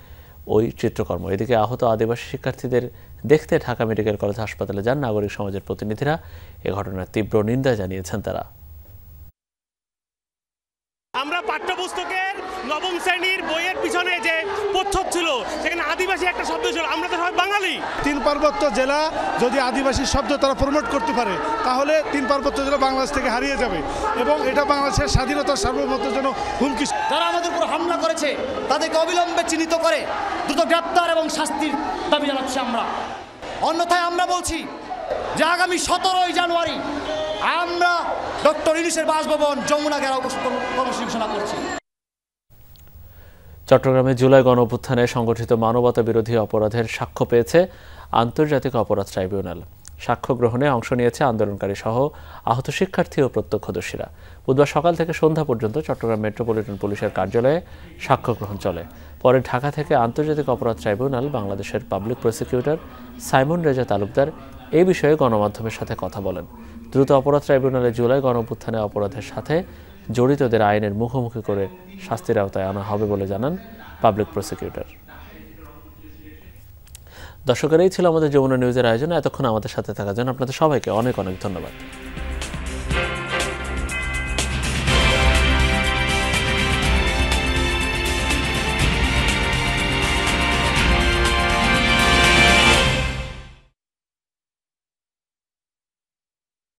Speaker 1: ওই চিত্রকর্ম। এদিকে আহত আদিবাসী শিক্ষার্থীদের দেখতে ঢাকা মেডিকেল কলেজ হাসপাতালে যান নাগরিক সমাজের প্রতিনিধিরা। এ ঘটনার তীব্র নিন্দা জানিয়েছেন তারা।
Speaker 18: আমরা পাঠ্যপুস্তকের নবম শ্রেণীর বইয়ের পিছনে যে প্রচ্ছদ ছিল সেখানে আদিবাসী একটা শব্দ ছিল। আমরা তো সবাই বাঙালি।
Speaker 19: 3 পার্বত্য জেলা যদি আদিবাসী শব্দ তারা প্রমোট করতে পারে তাহলে 3 পার্বত্য জেলা বাংলাদেশ থেকে হারিয়ে যাবে এবং এটা বাংলাদেশের স্বাধীনতার সার্বভৌমত্বের জন্য হুমকি।
Speaker 20: যারা আমাদের উপর হামলা করেছে তাদেরকে অবিলম্বে চিহ্নিত করে দ্রুত গ্রেপ্তার এবং শাস্তির দাবি জানাচ্ছি আমরা। অন্যথায় আমরা বলছি যে আগামী 17 জানুয়ারি আমরা ডক্টর ইউনূসের বাসভবন যমুনা ঘেরাও কর্মসূচি ঘোষণা করছি।
Speaker 1: চট্টগ্রামে জুলাই গণঅভ্যুত্থানে সংগঠিত মানবতা বিরোধী অপরাধের সাক্ষ্য পেয়েছে আন্তর্জাতিক অপরাধ ট্রাইব্যুনাল। সাক্ষ্য গ্রহণে অংশ নিয়েছে আন্দোলনকারী সহ আহত শিক্ষার্থী ও প্রত্যক্ষদর্শীরা। বুধবার সকাল থেকে সন্ধ্যা পর্যন্ত চট্টগ্রাম মেট্রোপলিটন পুলিশের কার্যালয়ে সাক্ষ্য গ্রহণ চলে। পরে ঢাকা থেকে আন্তর্জাতিক অপরাধ ট্রাইব্যুনাল বাংলাদেশের public prosecutor Simon Reza Talukdar এই বিষয়ে গণমাধ্যমের সাথে কথা বলেন। দ্রুত অপরাধ ট্রাইব্যুনালে জুলাই গণঅভ্যুত্থানে অপরাধের সাথে জড়িতদের আইনের মুখোমুখি করে শাস্তির আওতায় আনা হবে বলে জানান পাবলিক প্রসিকিউটর। দর্শকের এই ছিল আমাদের যমুনা নিউজের আয়োজন। এতক্ষণ আমাদের সাথে থাকার জন্য আপনাদের সবাইকে অনেক অনেক ধন্যবাদ।